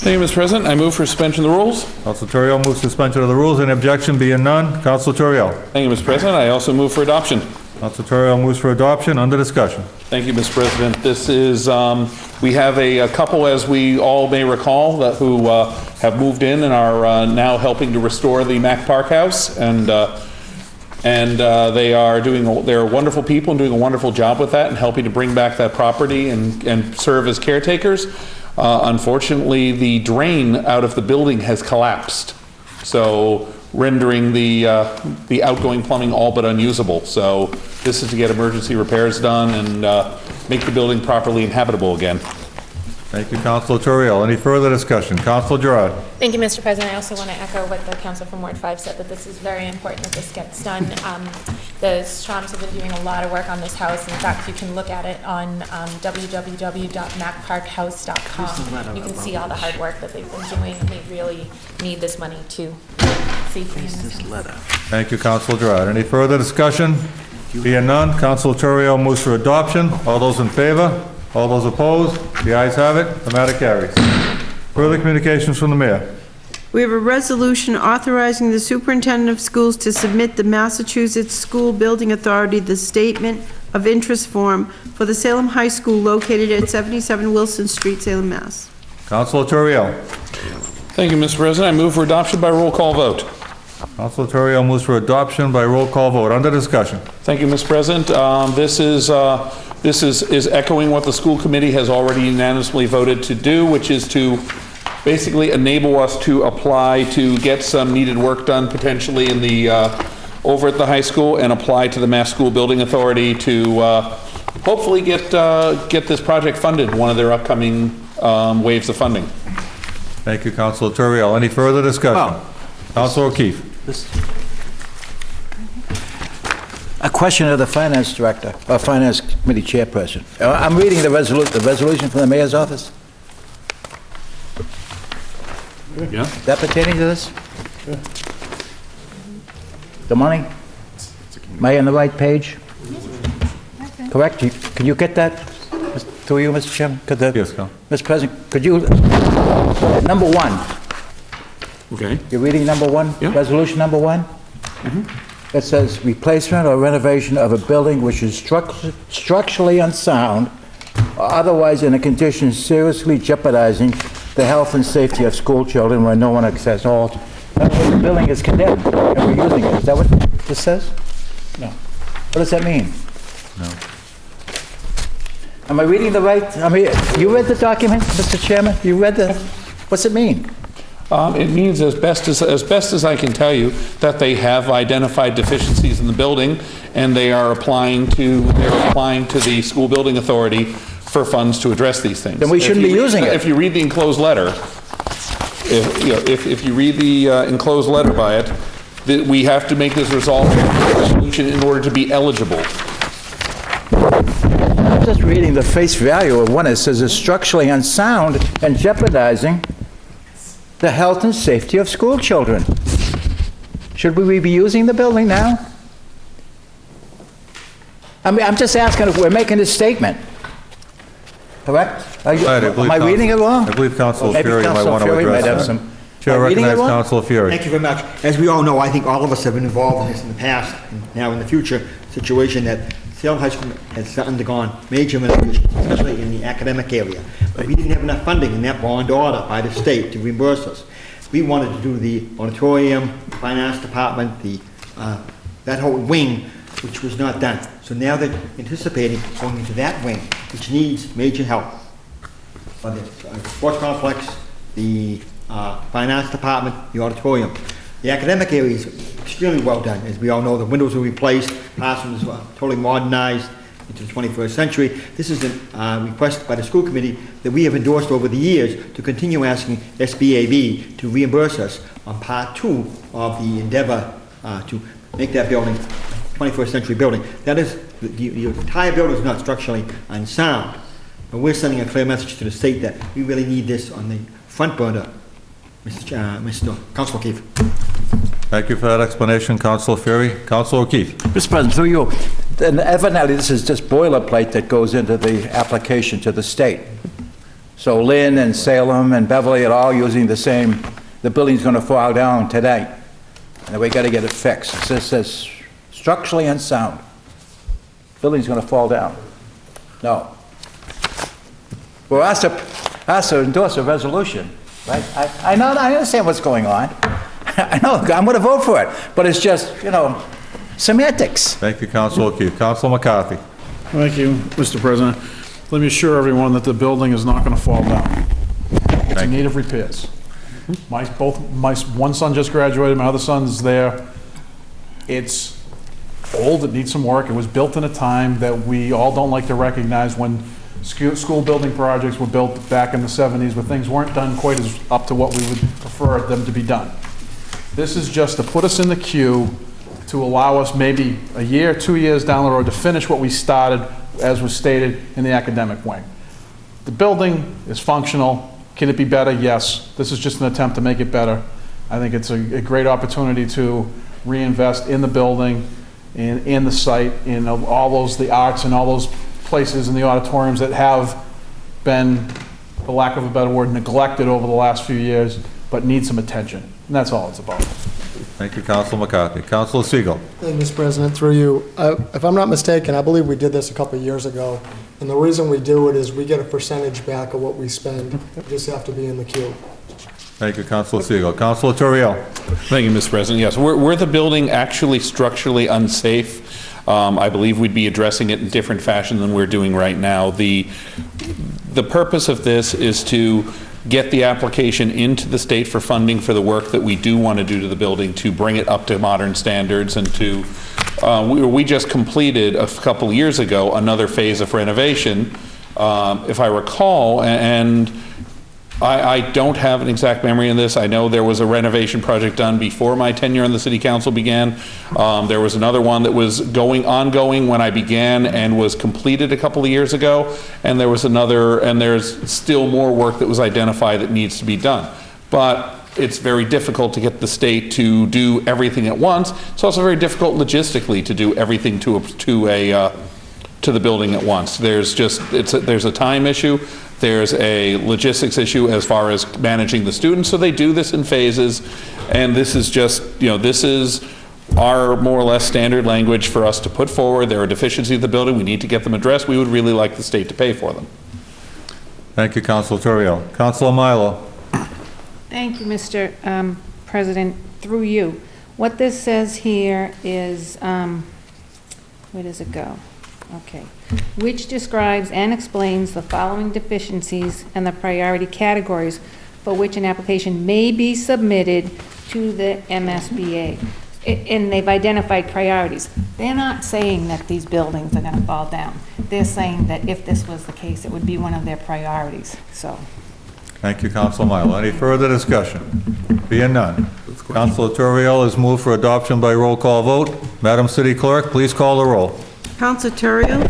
Thank you, Mr. President. I move for suspension of the rules. Councilor Turiel moves suspension of the rules. Any objection being none? Councilor Turiel. Thank you, Mr. President. I also move for adoption. Councilor Turiel moves for adoption under discussion. Thank you, Mr. President. This is, we have a couple, as we all may recall, who have moved in and are now helping to restore the Mac Park House, and they're wonderful people and doing a wonderful job with that and helping to bring back that property and serve as caretakers. Unfortunately, the drain out of the building has collapsed, so rendering the outgoing plumbing all but unusable. So this is to get emergency repairs done and make the building properly inhabitable again. Thank you, Councilor Turiel. Any further discussion? Councilor Gerard. Thank you, Mr. President. I also want to echo what the council from Ward 5 said, that this is very important that this gets done. The Stroms have been doing a lot of work on this house. In fact, you can look at it on www.macparkhouse.com. You can see all the hard work that they've been doing, and they really need this money to safely in this house. Thank you, Councilor Gerard. Any further discussion? Being none, Councilor Turiel moves for adoption. All those in favor? All those opposed? The ayes have it. The matter carries. Further communications from the mayor. We have a resolution authorizing the superintendent of schools to submit the Massachusetts School Building Authority the statement of interest form for the Salem High School located at 77 Wilson Street, Salem, Mass. Councilor Turiel. Thank you, Mr. President. I move for adoption by roll call vote. Councilor Turiel moves for adoption by roll call vote. Under discussion. Thank you, Mr. President. This is echoing what the school committee has already unanimously voted to do, which is to basically enable us to apply to get some needed work done potentially in the over at the high school and apply to the Mass School Building Authority to hopefully get this project funded, one of their upcoming waves of funding. Thank you, Councilor Turiel. Any further discussion? Councilor O'Keefe. A question of the finance director, or finance committee chairperson. I'm reading the resolution from the mayor's office. Yeah. Is that pertaining to this? Yeah. The money? Am I on the right page? Correct? Can you get that to you, Mr. Chairman? Yes, Mr. President, could you, number one. Okay. You're reading number one? Yeah. Resolution number one? Mm-hmm. It says replacement or renovation of a building which is structurally unsound or otherwise in a condition seriously jeopardizing the health and safety of school children where no one access all. The building is condemned and we're using it. Is that what this says? No. What does that mean? No. Am I reading the right? I mean, you read the document, Mr. Chairman? You read the, what's it mean? It means, as best as I can tell you, that they have identified deficiencies in the building, and they are applying to the school building authority for funds to address these things. Then we shouldn't be using it. If you read the enclosed letter, if you read the enclosed letter by it, that we have to make this resolution in order to be eligible. I'm just reading the face value of one. It says it's structurally unsound and jeopardizing the health and safety of school children. Should we be using the building now? I mean, I'm just asking if we're making this statement. Correct? Am I reading it wrong? I believe Councilor Maybe Fury might Councilor want to Fury might address have that. some. Chair Am I reading it recognizes wrong? Councilor Fury. Thank you very much. As we all know, I think all of us have been involved in this in the past, and now in the future, situation that Salem High School has undergone major renovations, especially in the academic area. But we didn't have enough funding in that bond order by the state to reimburse us. We wanted to do the auditorium, finance department, that whole wing, which was not done. So now they're anticipating going into that wing, which needs major help. For the sports complex, the finance department, the auditorium. The academic area is extremely well done. As we all know, the windows were replaced, classrooms were totally modernized into the 21st century. This is a request by the school committee that we have endorsed over the years to continue asking SBAB to reimburse us on part 2 of the endeavor to make that building 21st century building. That is, the entire building is not structurally unsound, but we're sending a clear message to the state that we really need this on the front burner. Mr. Councilor O'Keefe. Thank you for that explanation, Councilor Fury. Councilor O'Keefe. Mr. President, through you, and evidently this is just boilerplate that goes into the application to the state. So Lynn and Salem and Beverly are all using the same, the building's going to fall down today, and we got to get it fixed. It says structurally unsound. Building's going to fall down. No. We're asked to endorse a resolution, right? I know, I understand what's going on. I know, I'm going to vote for it, but it's just, you know, semantics. Thank you, Councilor O'Keefe. Councilor McCarthy. Thank you, Mr. President. Let me assure everyone that the building is not going to fall down. It's in need of repairs. One son just graduated, my other son's there. It's old, it needs some work. It was built in a time that we all don't like to recognize, when school building projects were built back in the 70s, where things weren't done quite as up to what we would prefer them to be done. This is just to put us in the queue to allow us maybe a year, 2 years down the road to finish what we started, as was stated, in the academic wing. The building is functional. Can it be better? Yes. This is just an attempt to make it better. I think it's a great opportunity to reinvest in the building, in the site, in all those, the arts and all those places in the auditoriums that have been, for lack of a better word, neglected over the last few years, but need some attention. And that's all it's about. Thank you, Councilor McCarthy. Councilor Siegel. Thank you, Mr. President, through you. If I'm not mistaken, I believe we did this a couple of years ago, and the reason we do it is we get a percentage back of what we spend. We just have to be in the queue. Thank you, Councilor Siegel. Councilor Torriel. Thank you, Mr. President. Yes, were the building actually structurally unsafe, I believe we'd be addressing it in different fashion than we're doing right now. The purpose of this is to get the application into the state for funding for the work that we do want to do to the building, to bring it up to modern standards, and to, we just completed a couple years ago another phase of renovation, if I recall, and I don't have an exact memory in this. I know there was a renovation project done before my tenure on the city council began. There was another one that was ongoing when I began and was completed a couple of years ago. And there was another, and there's still more work that was identified that needs to be done. But it's very difficult to get the state to do everything at once. It's also very difficult logistically to do everything to the building at once. There's a time issue. There's a logistics issue as far as managing the students, so they do this in phases, and this is just, this is our more or less standard language for us to put forward. There are deficiencies in the building, we need to get them addressed. We would really like the state to pay for them. Thank you, Councilor Torriel. Councilor Milo. Thank you, Mr. President. Through you. What this says here is, where does it go? Okay. Which describes and explains the following deficiencies and the priority categories for which an application may be submitted to the MSBA. And they've identified priorities. They're not saying that these buildings are going to fall down. They're saying that if this was the case, it would be one of their priorities. So. Thank you, Councilor Milo. Any further discussion? Being none. Councilor Torriel is moved for adoption by roll call vote. Madam City Clerk, please call the roll. Councilor Torriel?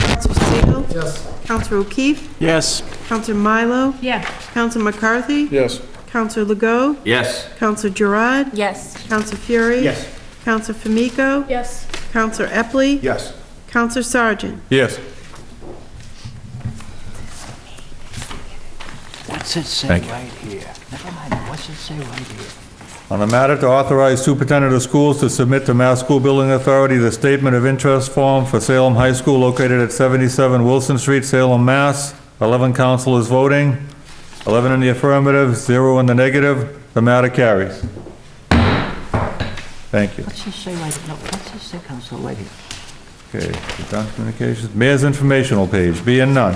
Councilor Siegel? Yes. Councilor O'Keefe? Yes. Councilor Milo? Yeah. Councilor McCarthy? Yes. Councilor Legault? Yes. Councilor Gerard? Yes. Councilor Fury? Yes. Councilor Famiko? Yes. Councilor Epley? Yes. Councilor Sargent? Yes. What's it say Thank you. right here? Never mind, what's it say right here? On the matter to authorize superintendent of schools to submit to Mass School Building Authority the statement of interest form for Salem High School located at 77 Wilson Street, Salem, Mass. 11 councilors voting, 11 in the affirmative, 0 in the negative. The matter carries. Thank you. What's it say right here? No, what's it say, Council, right here? Okay, we've done communications. Mayor's informational page, being none.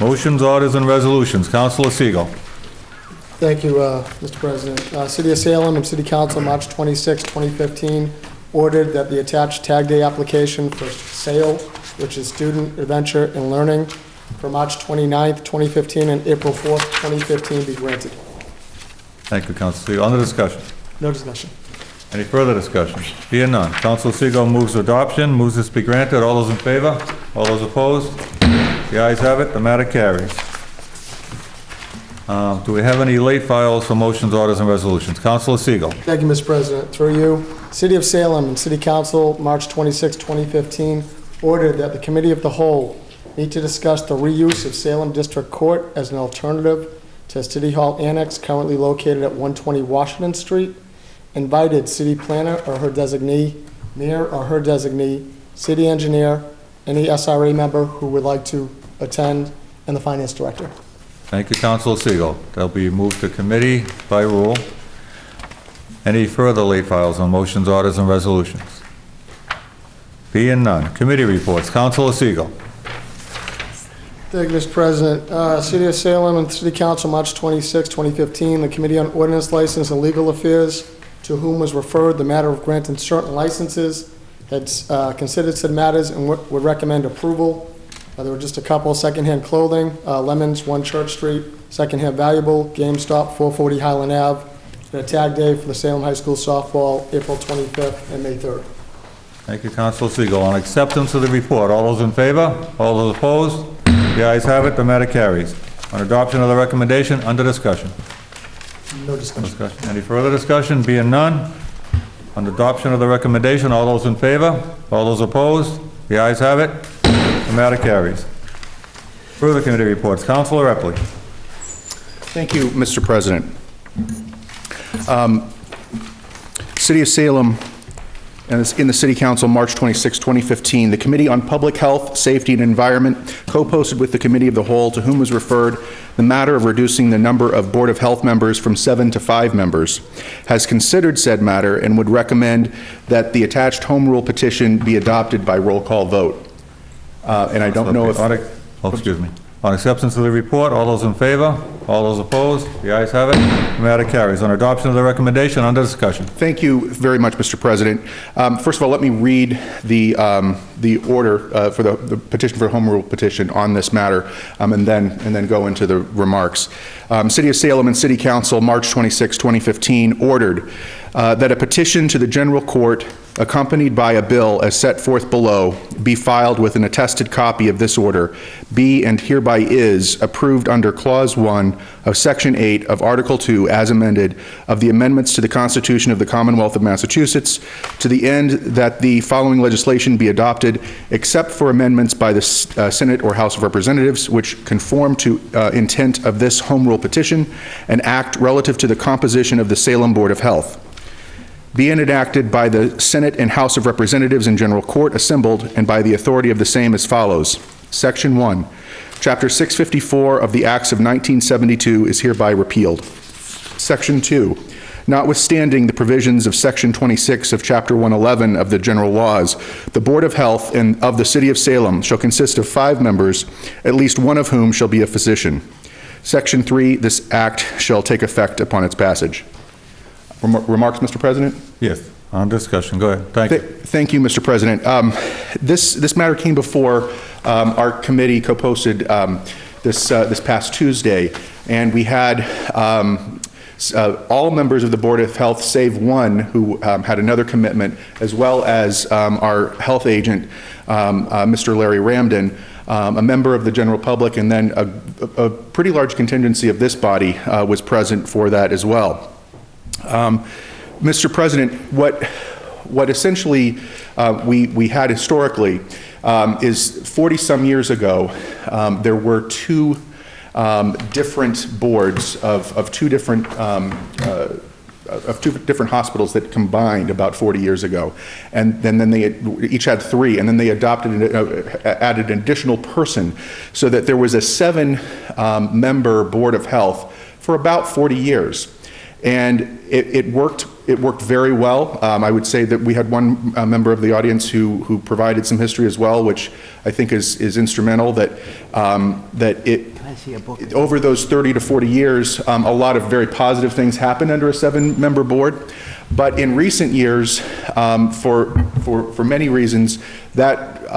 Motions, orders, and resolutions. Councilor Siegel. Thank you, Mr. President. City of Salem and City Council, March 26, 2015, ordered that the attached Tag Day application for SAIL, which is Student Adventure and Learning, for March 29, 2015 and April 4, 2015 be granted. Thank you, Councilor Siegel. On the discussion. No discussion. Any further discussion? Being none. Councilor Siegel moves adoption. Moves this be granted. All those in favor? All those opposed? The ayes have it. The matter carries. Do we have any late files for motions, orders, and resolutions? Councilor Siegel. Thank you, Mr. President. Through you, City of Salem and City Council, March 26, 2015, ordered that the Committee of the Whole meet to discuss the reuse of Salem District Court as an alternative to City Hall Annex currently located at 120 Washington Street. Invited city planner or her designee, mayor or her designee, city engineer, any SRA member who would like to attend, and the finance director. Thank you, Councilor Siegel. They'll be moved to committee by rule. Any further late files on motions, orders, and resolutions? Being none. Committee reports. Councilor Siegel. Thank you, Mr. President. City of Salem and City Council, March 26, 2015. The Committee on Ordinance, License, and Legal Affairs, to whom was referred the matter of granting certain licenses, had considered said matters and would recommend approval. There were just a couple: secondhand clothing, Lemons, 1 Church Street; secondhand valuable, GameStop, 440 Highland Ave; and a tag day for the Salem High School softball, April 25th and May 3rd. Thank you, Councilor Siegel. On acceptance of the report, all those in favor? All those opposed? The ayes have it, the matter carries. On adoption of the recommendation, under discussion. No discussion. Any further discussion? Being none, on adoption of the recommendation, all those in favor? All those opposed? The ayes have it, the matter carries. Further committee reports. Councilor Epley. Thank you, Mr. President. City of Salem, and it's in the City Council, March 26, 2015, the Committee on Public Health, Safety, and Environment co-posted with the Committee of the Whole, to whom was referred the matter of reducing the number of Board of Health members from 7 to 5 members, has considered said matter and would recommend that the attached home rule petition be adopted by roll call vote. And I don't know if... excuse me. On acceptance of the report, all those in favor? All those opposed? The ayes have it. The matter carries. On adoption of the recommendation, under discussion. Thank you very much, Mr. President. First of all, let me read the order for the petition for home rule petition on this matter, and then go into the remarks. City of Salem and City Council, March 26, 2015, ordered that a petition to the General Court, accompanied by a bill as set forth below, be filed with an attested copy of this order, be and hereby is approved under Clause 1 of Section 8 of Article 2 as amended of the amendments to the Constitution of the Commonwealth of Massachusetts, to the end that the following legislation be adopted, except for amendments by the Senate or House of Representatives which conform to intent of this home rule petition, and act relative to the composition of the Salem Board of Health. Be it enacted by the Senate and House of Representatives in General Court assembled, and by the authority of the same as follows. Section 1. Chapter 654 of the Acts of 1972 is hereby repealed. Section 2. Notwithstanding the provisions of Section 26 of Chapter 111 of the General Laws, the Board of Health and of the City of Salem shall consist of 5 members, at least one of whom shall be a physician. Section 3. This act shall take effect upon its passage. Remarks, Mr. President? Yes, on discussion. Go ahead. Thank you. Thank you, Mr. President. This matter came before our committee, co-posted this past Tuesday, and we had all members of the Board of Health, save one who had another commitment, as well as our health agent, Mr. Larry Ramden, a member of the general public, and then a pretty large contingency of this body was present for that as well. Mr. President, what essentially we had historically is 40-some years ago, there were 2 different boards of two different hospitals that combined about 40 years ago, and then they each had 3, and then they added an additional person, so that there was a 7-member Board of Health for about 40 years. And it worked very well. I would say that we had one member of the audience who provided some history as well, which I think is instrumental, that over those 30 to 40 years, a lot of very positive things happened under a 7-member board. But in recent years, for many reasons, that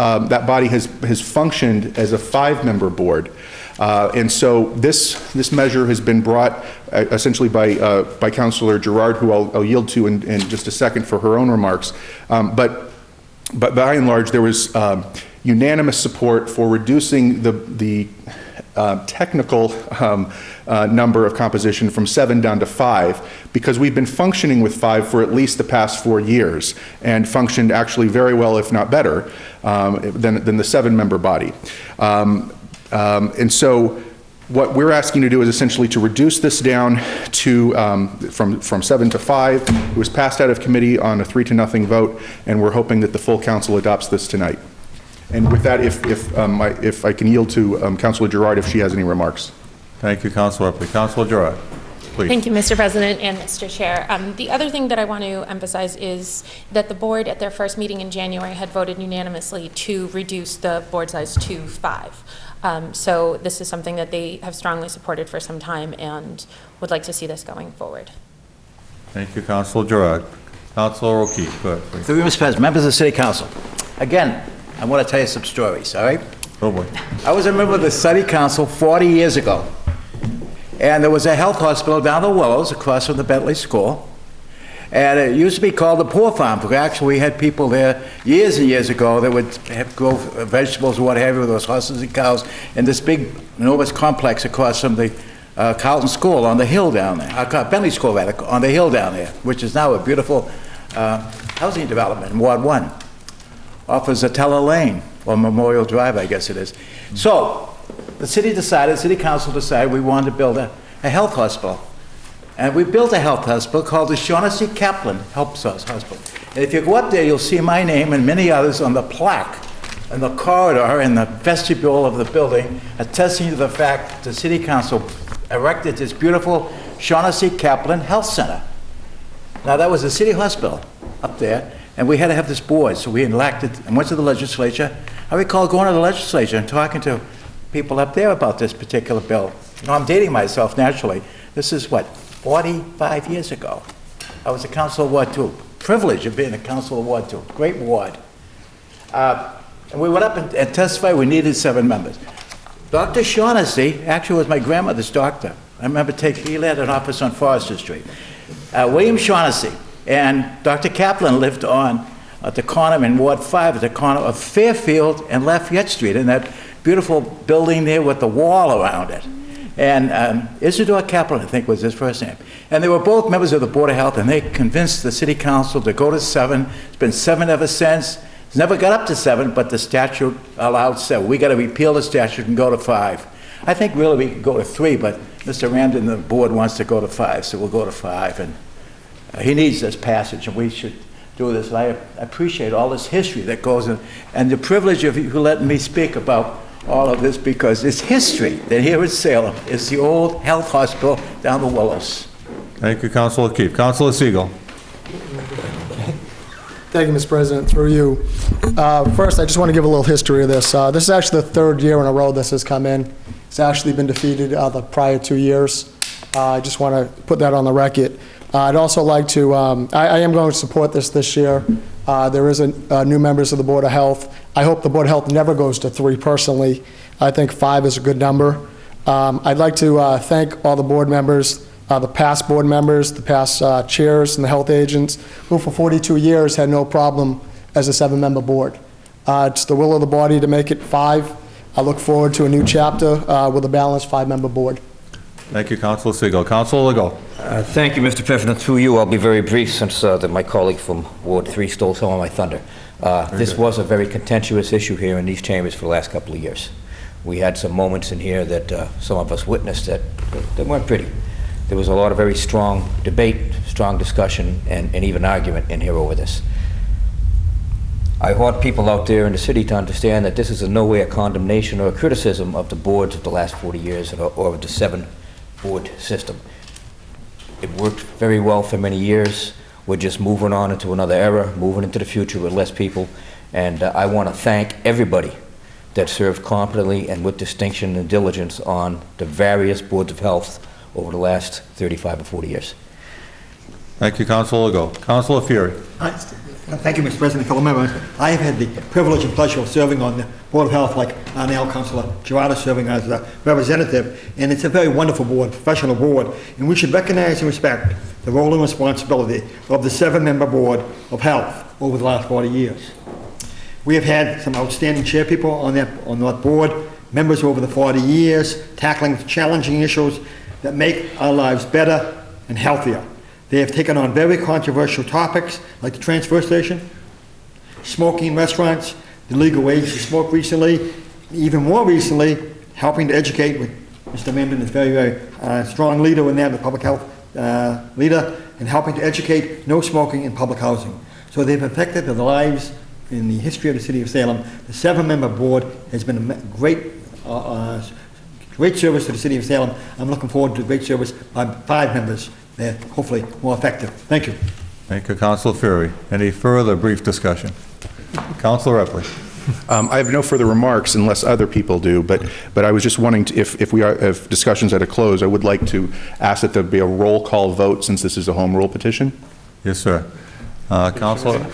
body has functioned as a 5-member board. And so this measure has been brought essentially by Councilor Gerard, who I'll yield to in just a second for her own remarks. But by and large, there was unanimous support for reducing the technical number of composition from 7 down to 5, because we've been functioning with 5 for at least the past 4 years, and functioned actually very well, if not better, than the 7-member body. And so what we're asking to do is essentially to reduce this down to from 7 to 5. It was passed out of committee on a 3-0 vote, and we're hoping that the full council adopts this tonight. And with that, if I can yield to Councilor Gerard if she has any remarks. Thank you, Councilor Epley. Councilor Gerard. please. Thank you, Mr. President and Mr. Chair. The other thing that I want to emphasize is that the board at their first meeting in January had voted unanimously to reduce the board size to 5. So this is something that they have strongly supported for some time and would like to see this going forward. Thank you, Councilor Gerard. Councilor O'Keefe, go ahead, please. Through you, Mr. President, members of the City Council. Again, I want to tell you some stories, all right? Oh, boy. I was a member of the City Council 40 years ago, and there was a health hospital down the Willows across from the Bentley School, and it used to be called the Poor Farm, because actually we had people there years and years ago that would grow vegetables or what have you with those horses and cows in this big, enormous complex across from the Carlton School on the hill down there, Bentley School rather, on the hill down there, which is now a beautiful housing development in Ward 1, off of Zatella Lane, or Memorial Drive, I guess it is. So, the city council decided we wanted to build a health hospital. And we built a health hospital called the Shaughnessy Kaplan Health Hospital. And if you go up there, you'll see my name and many others on the plaque in the corridor in the vestibule of the building, attesting to the fact that the city council erected this beautiful Shaughnessy Kaplan Health Center. Now, that was a city hospital up there, and we had to have this board, so we elected and went to the legislature. I recall going to the legislature and talking to people up there about this particular bill. You know, I'm dating myself naturally. This is what, 45 years ago. I was a council of Ward 2. Privilege of being a council of Ward 2. Great ward. And we went up and testified. We needed 7 members. Dr. Shaughnessy actually was my grandmother's doctor. I remember he had an office on Forester Street. William Shaughnessy and Dr. Kaplan lived on at the corner in Ward 5, at the corner of Fairfield and Lafayette Street, in that beautiful building there with the wall around it. And Isidore Kaplan, I think, was his first name. And they were both members of the Board of Health, and they convinced the city council to go to 7. It's been 7 ever since. It's never got up to 7, but the statute allowed 7. We got to repeal the statute and go to 5. I think really we could go to 3, but Mr. Ramsden, the board, wants to go to 5, so we'll go to 5. And he needs this passage, and we should do this. And I appreciate all this history that goes in, and the privilege of you letting me speak about all of this, because it's history that here in Salem is the old health hospital down the Willows. Thank you, Councilor O'Keefe. Councilor Siegel. Thank you, Mr. President. Through you. First, I just want to give a little history of this. This is actually the 3rd year in a row this has come in. It's actually been defeated the prior 2 years. I just want to put that on the record. I'd also like to, I am going to support this year. There is new members of the Board of Health. I hope the Board of Health never goes to 3 personally. I think 5 is a good number. I'd like to thank all the board members, the past board members, the past chairs and the health agents, who for 42 years had no problem as a 7-member board. It's the will of the body to make it 5. I look forward to a new chapter with a balanced 5-member board. Thank you, Councilor Siegel. Councilor Legault. Thank you, Mr. President. Through you, I'll be very brief, since my colleague from Ward 3 stole some of my thunder. This was a very contentious issue here in these chambers for the last couple of years. We had some moments in here that some of us witnessed that weren't pretty. There was a lot of very strong debate, strong discussion, and even argument in here over this. I want people out there in the city to understand that this is in no way a condemnation or a criticism of the boards of the last 40 years or of the 7-board system. It worked very well for many years. We're just moving on into another era, moving into the future with less people. And I want to thank everybody that served competently and with distinction and diligence on the various boards of health over the last 35 or 40 years. Thank you, Councilor Legault. Councilor Fury. Thank you, Mr. President, fellow members. I have had the privilege and pleasure of serving on the Board of Health, like now Councilor Girardi serving as a representative, and it's a very wonderful board, professional board, and we should recognize and respect the role and responsibility of the 7-member Board of Health over the last 40 years. We have had some outstanding chair people on that board, members over the 40 years, tackling challenging issues that make our lives better and healthier. They have taken on very controversial topics like the transfer station, smoking in restaurants, the legal age to smoke recently, even more recently, helping to educate with Mr. Ramsden is very, very strong leader in that, the public health leader, and helping to educate no smoking in public housing. So they've affected the lives in the history of the city of Salem. The 7-member board has been a great great service to the city of Salem. I'm looking forward to great service by 5 members. They're hopefully more effective. Thank you. Thank you, Councilor Fury. Any further brief discussion? Councilor Epley. I have no further remarks unless other people do, but I was just wanting to, if discussions at a close, I would like to ask that there be a roll call vote since this is a home rule petition. Yes, sir. Councilor,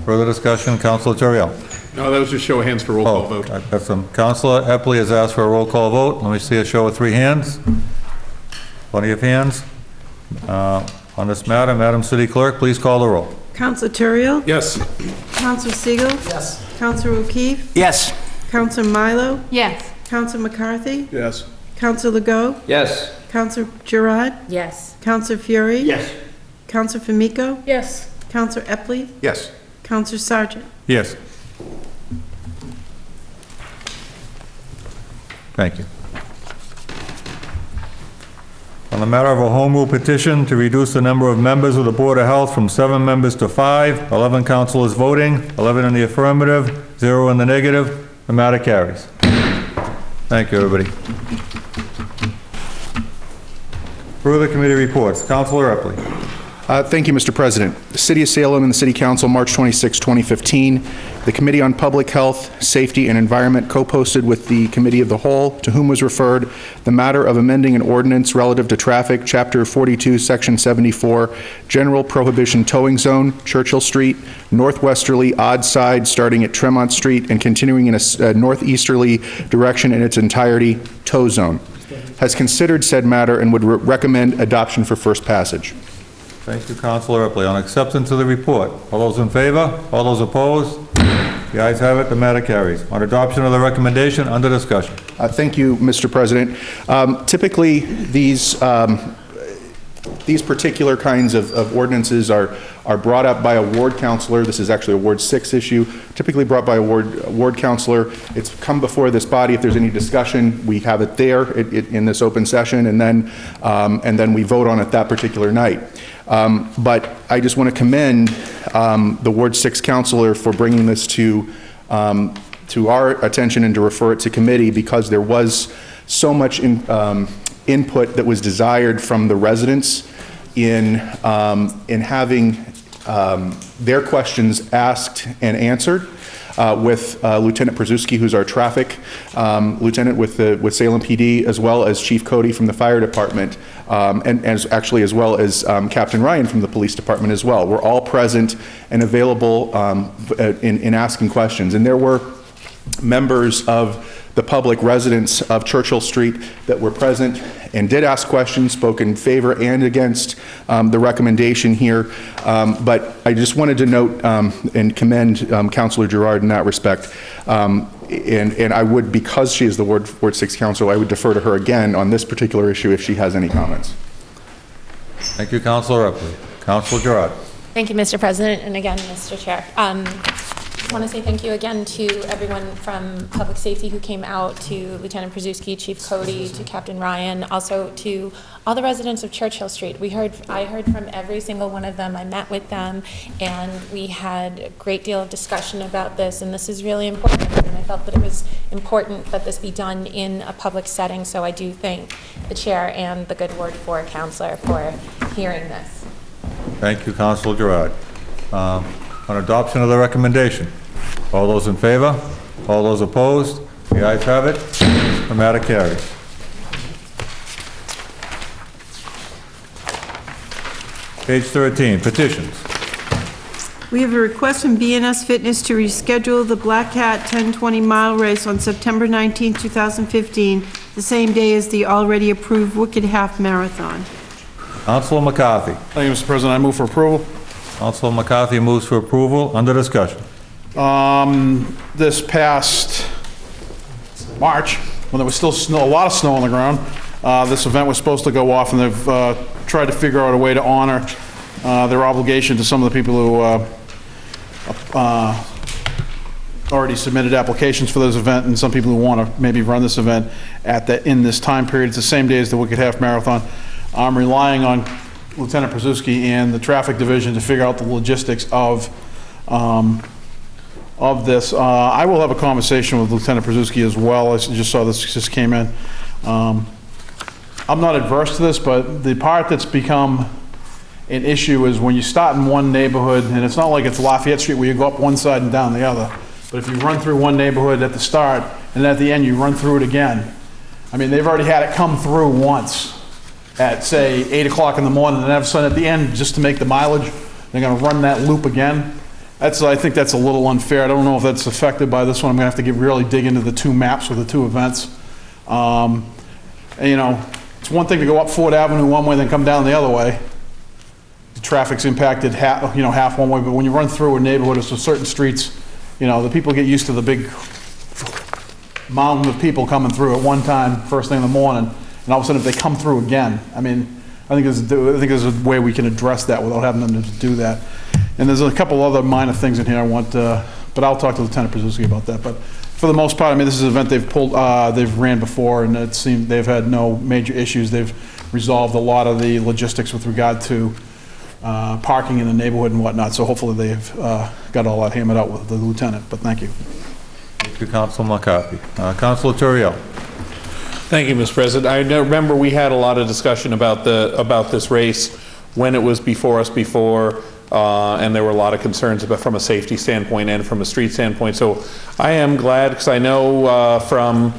further discussion, Councilor Turiel. No, that was just show of hands for roll call vote. That's some. Councilor Epley has asked for a roll call vote. Let me see a show of 3 hands. Plenty of hands. On this matter, Madam City Clerk, please call the roll. Counselor Turiel? Yes. Counselor Siegel? Yes. Counselor O'Keefe? Yes. Counselor Milo? Yes. Counselor McCarthy? Yes. Counselor Legault? Yes. Counselor Gerard? Yes. Counselor Fury? Yes. Counselor Famico? Yes. Counselor Epley? Yes. Counselor Sargent? Yes. Thank you. On the matter of a home rule petition to reduce the number of members of the Board of Health from 7 members to 5, 11 councilors voting, 11 in the affirmative, 0 in the negative, the matter carries. Thank you, everybody. Further committee reports. Councilor Epley. Thank you, Mr. President. The City of Salem and the City Council, March 26, 2015. The Committee on Public Health, Safety, and Environment co-posted with the Committee of the Whole, to whom was referred the matter of amending an ordinance relative to traffic, Chapter 42, Section 74, General Prohibition Towing Zone, Churchill Street, northwesterly odd side starting at Tremont Street and continuing in a northeasterly direction in its entirety, tow zone. Has considered said matter and would recommend adoption for first passage. Thank you, Councilor Epley. On acceptance of the report, all those in favor? All those opposed? The ayes have it, the matter carries. On adoption of the recommendation, under discussion. Thank you, Mr. President. Typically, these particular kinds of ordinances are brought up by a ward councilor. This is actually a Ward 6 issue, typically brought by a ward councilor. It's come before this body. If there's any discussion, we have it there in this open session, and then we vote on it that particular night. But I just want to commend the Ward 6 councilor for bringing this to our attention and to refer it to committee, because there was so much input that was desired from the residents in having their questions asked and answered with Lieutenant Przewski, who's our traffic lieutenant with Salem PD, as well as Chief Cody from the fire department, and as well as Captain Ryan from the police department as well. We're all present and available in asking questions. And there were members of the public, residents of Churchill Street, that were present and did ask questions, spoke in favor and against the recommendation here. But I just wanted to note and commend Councilor Gerard in that respect. And I would, because she is the Ward 6 councilor, I would defer to her again on this particular issue if she has any comments. Thank you, Councilor Epley. Councilor Gerard. Thank you, Mr. President, and again, Mr. Chair. I want to say thank you again to everyone from Public Safety who came out, to Lieutenant Przewski, Chief Cody, to Captain Ryan, also to all the residents of Churchill Street. I heard from every single one of them. I met with them, and we had a great deal of discussion about this, and this is really important, and I felt that it was important that this be done in a public setting, so I do thank the chair and the good Ward 4 councilor for hearing this. Thank you, Councilor Gerard. On adoption of the recommendation, all those in favor? All those opposed? The ayes have it. The matter carries. Page 13, petitions. We have a request from BNS Fitness to reschedule the Black Cat 1020 mile race on September 19, 2015, the same day as the already approved Wicked Half Marathon. Councilor McCarthy. Thank you, Mr. President. I move for approval. Councilor McCarthy moves for approval. Under discussion. This past March, when there was still a lot of snow on the ground, this event was supposed to go off, and they've tried to figure out a way to honor their obligation to some of the people who already submitted applications for this event, and some people who want to maybe run this event in this time period. It's the same day as the Wicked Half Marathon. I'm relying on Lieutenant Przewski and the traffic division to figure out the logistics of of this. I will have a conversation with Lieutenant Przewski as well. I just saw this just came in. I'm not adverse to this, but the part that's become an issue is when you start in one neighborhood, and it's not like it's Lafayette Street where you go up one side and down the other, but if you run through one neighborhood at the start, and at the end you run through it again, I mean, they've already had it come through once at, say, 8 o'clock in the morning, and all of a sudden at the end, just to make the mileage, they're gonna run that loop again. I think that's a little unfair. I don't know if that's affected by this one. I'm gonna have to really dig into the two maps with the two events. And, you know, it's one thing to go up Ford Avenue one way, then come down the other way. The traffic's impacted half one way, but when you run through a neighborhood, so certain streets, you know, the people get used to the big mountain of people coming through at one time, first thing in the morning, and all of a sudden if they come through again, I mean, I think there's a way we can address that without having them to do that. And there's a couple other minor things in here I want, but I'll talk to Lieutenant Przewski about that. But for the most part, I mean, this is an event they've ran before, and it seemed they've had no major issues. They've resolved a lot of the logistics with regard to parking in the neighborhood and whatnot. So hopefully they've got all that hammered out with the lieutenant. But thank you. Thank you, Councilor McCarthy. Councilor Turiel. Thank you, Mr. President. I remember we had a lot of discussion about this race when it was before us before, and there were a lot of concerns about from a safety standpoint and from a street standpoint. So I am glad, because I know from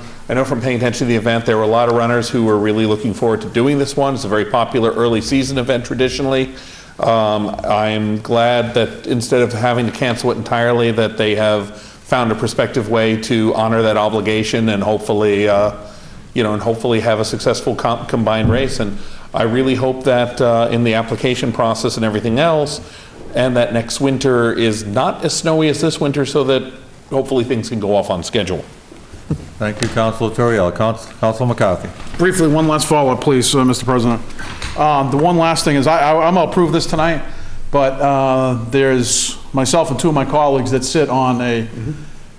paying attention to the event, there were a lot of runners who were really looking forward to doing this one. It's a very popular early season event traditionally. I'm glad that instead of having to cancel it entirely, that they have found a prospective way to honor that obligation and hopefully, hopefully have a successful combined race. And I really hope that in the application process and everything else, and that next winter is not as snowy as this winter, so that hopefully things can go off on schedule. Thank you, Councilor Turiel. Councilor McCarthy. Briefly, one last follow-up, please, Mr. President. The one last thing is, I'm going to approve this tonight, but there's myself and two of my colleagues that sit on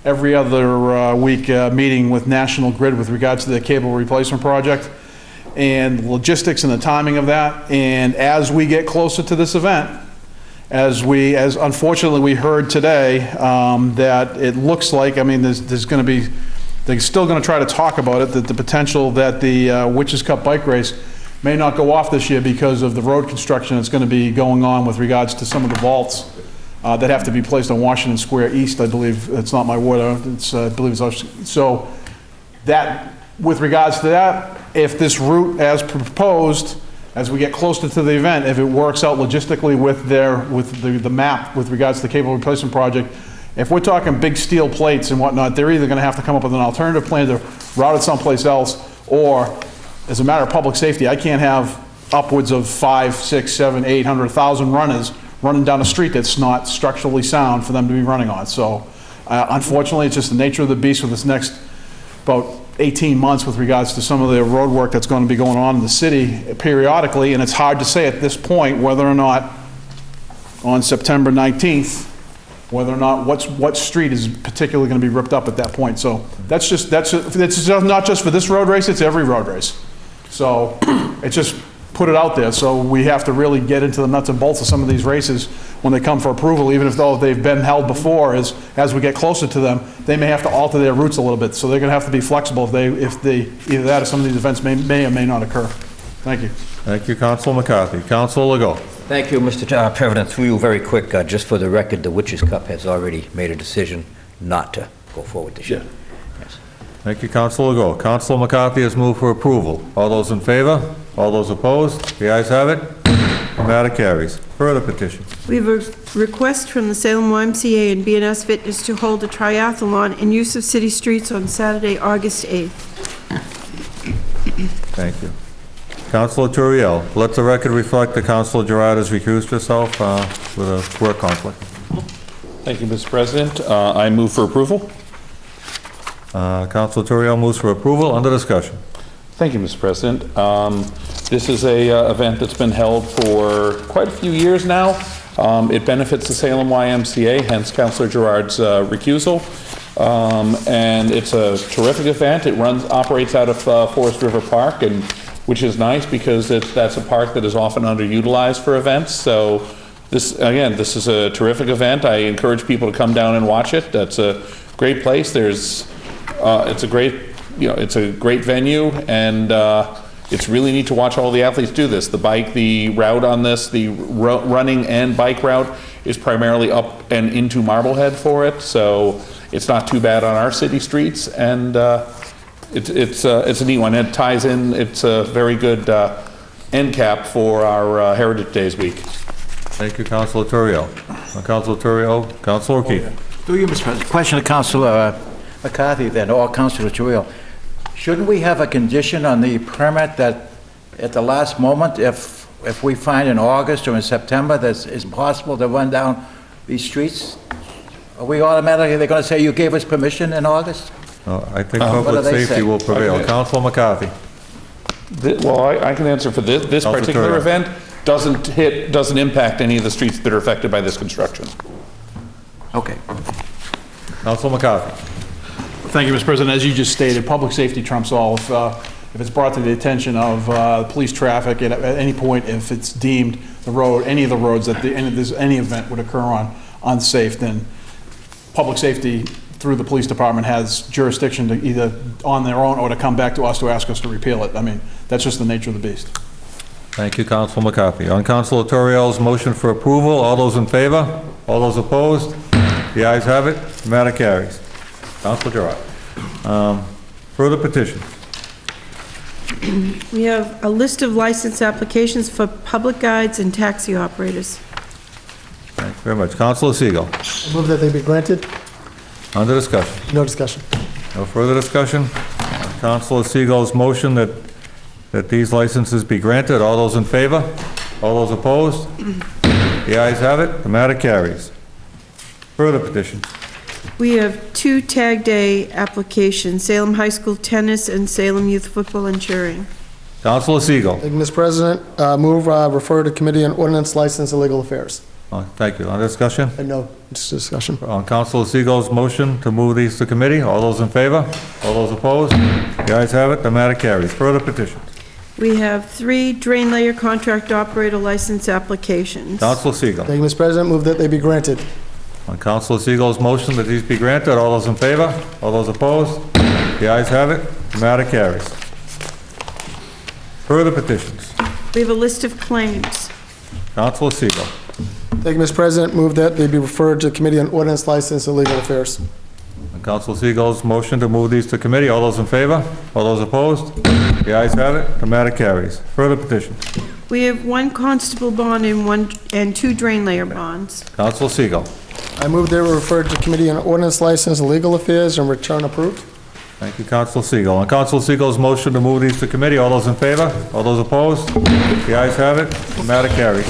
every other week meeting with National Grid with regards to the cable replacement project and logistics and the timing of that. And as we get closer to this event, as unfortunately we heard today, that it looks like, I mean, there's going to be, they're still going to try to talk about it, that the potential that the Witches Cup bike race may not go off this year because of the road construction that's going to be going on with regards to some of the vaults that have to be placed on Washington Square East, I believe. It's not my word, I believe it's ours. So that, with regards to that, if this route as proposed, as we get closer to the event, if it works out logistically with the map with regards to the cable replacement project, if we're talking big steel plates and whatnot, they're either going to have to come up with an alternative plan to route it someplace else, or as a matter of public safety, I can't have upwards of 5, 6, 7, 800,000 runners running down a street that's not structurally sound for them to be running on. So unfortunately, it's just the nature of the beast with this next about 18 months with regards to some of the road work that's going to be going on in the city periodically, and it's hard to say at this point whether or not on September 19th, whether or not what street is particularly going to be ripped up at that point. So that's not just for this road race, it's every road race. So it's just put it out there. So we have to really get into the nuts and bolts of some of these races when they come for approval, even if though they've been held before, as we get closer to them, they may have to alter their routes a little bit. So they're going to have to be flexible if either that or some of these events may or may not occur. Thank you. Thank you, Councilor McCarthy. Councilor Legault. Thank you, Mr. President, through you very quick, just for the record, the Witches Cup has already made a decision not to go forward this year. Yes. Thank you, Councilor Legault. Councilor McCarthy has moved for approval. All those in favor? All those opposed? The ayes have it. The matter carries. Further petitions. We have a request from the Salem YMCA and BNS Fitness to hold a triathlon in use of city streets on Saturday, August 8th. Thank you. Councilor Turiel, let the record reflect that Councilor Gerard has recused herself with a work conflict. Thank you, Mr. President. I move for approval. Councilor Turiel moves for approval. Under discussion. Thank you, Mr. President. This is a event that's been held for quite a few years now. It benefits the Salem YMCA, hence Councilor Gerard's recusal. And it's a terrific event. It operates out of Forest River Park, which is nice because that's a park that is often underutilized for events. So this is a terrific event. I encourage people to come down and watch it. That's a great place. It's a great venue, and it's really neat to watch all the athletes do this. The route on this, the running and bike route is primarily up and into Marblehead for it, so it's not too bad on our city streets, and it's a neat one. It ties in, it's a very good end cap for our Heritage Days week. Thank you, Councilor Torrio. Councilor Torrio, Councilor O'Keefe. Through you, Mr. President. Question to Councilor McCarthy then, or Councilor Torrio. Shouldn't we have a condition on the permit that at the last moment, if we find in August or in September that it's impossible to run down these streets, are we automatically, they're going to say you gave us permission in August? I think public safety will prevail. Okay. Councilor McCarthy. Well, I can answer for this. This Councilor particular Torrio. event doesn't impact any of the streets that are affected by this construction. Okay. Councilor McCarthy. Thank you, Mr. President. As you just stated, public safety trumps all. If it's brought to the attention of police traffic at any point, if it's deemed the road, any of the roads that any event would occur on unsafe, then public safety through the police department has jurisdiction to either on their own or to come back to us to ask us to repeal it. I mean, that's just the nature of the beast. Thank you, Councilor McCarthy. On Councilor Torriello's motion for approval, all those in favor? All those opposed? The ayes have it. The matter carries. Councilor Gerard. Further petitions. We have a list of license applications for public guides and taxi operators. Thank you very much. Councilor Siegel. I move that they be granted. Under discussion. No discussion. No further discussion. Councilor Siegel's motion that these licenses be granted. All those in favor? All those opposed? The ayes have it. The matter carries. Further petitions. We have 2 Tag Day applications, Salem High School tennis and Salem Youth Football and cheering. Councilor Siegel. Thank you, Mr. President. Move refer to Committee on Ordinance, License, and Legal Affairs. Thank you. On discussion? No discussion. On Councilor Siegel's motion to move these to committee, all those in favor? All those opposed? The ayes have it. The matter carries. Further petitions. We have 3 drain layer contract operator license applications. Councilor Siegel. Thank you, Mr. President. Move that they be granted. On Councilor Siegel's motion that these be granted, all those in favor? All those opposed? The ayes have it. The matter carries. Further petitions. We have a list of claims. Councilor Siegel. Thank you, Mr. President. Move that they be referred to Committee on Ordinance, License, and Legal Affairs. On Councilor Siegel's motion to move these to committee, all those in favor? All those opposed? The ayes have it. The matter carries. Further petitions. We have 1 constable bond and 2 drain layer bonds. Councilor Siegel. I move they were referred to Committee on Ordinance, License, and Legal Affairs and return approved. Thank you, Councilor Siegel. On Councilor Siegel's motion to move these to committee, all those in favor? All those opposed? The ayes have it. The matter carries.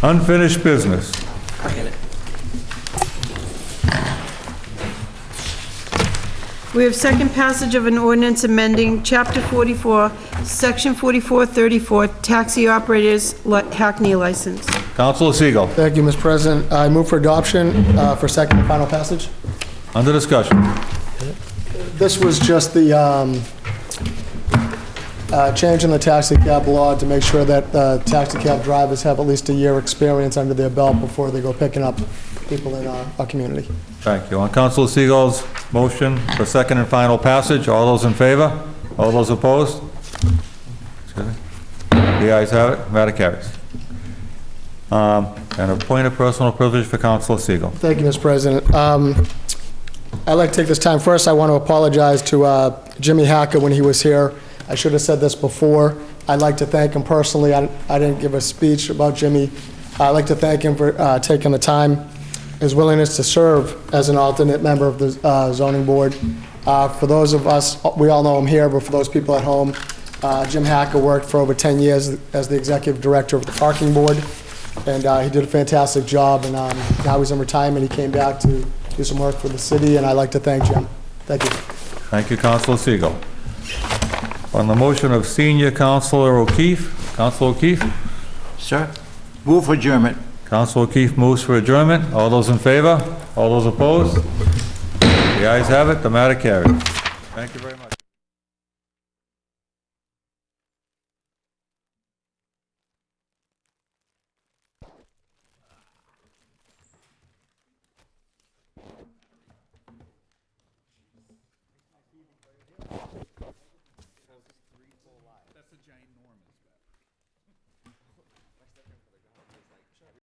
Unfinished business. We have second passage of an ordinance amending Chapter 44, Section 4434, taxi operators Hackney license. Councilor Siegel. Thank you, Mr. President. I move for adoption for second and final passage. Under discussion. This was just the change in the taxi cab law to make sure that taxi cab drivers have at least a year experience under their belt before they go picking up people in our community. Thank you. On Councilor Siegel's motion for second and final passage, all those in favor? All those opposed? Excuse me. The ayes have it. Matter carries. And a point of personal privilege for Councilor Siegel. Thank you, Mr. President. I'd like to take this time. First, I want to apologize to Jimmy Hacker when he was here. I should have said this before. I'd like to thank him personally. I didn't give a speech about Jimmy. I'd like to thank him for taking the time, his willingness to serve as an alternate member of the zoning board. For those of us, we all know him here, but for those people at home, Jim Hacker worked for over 10 years as the executive director of the parking board, and he did a fantastic job, and now he's in retirement. He came back to do some work for the city, and I'd like to thank Jim. Thank you. Thank you, Councilor Siegel. On the motion of Senior Councilor O'Keefe, Councilor O'Keefe? Sir, move for adjournment. Councilor O'Keefe moves for adjournment. All those in favor? All those opposed? The ayes have it. The matter carries. Thank you very much.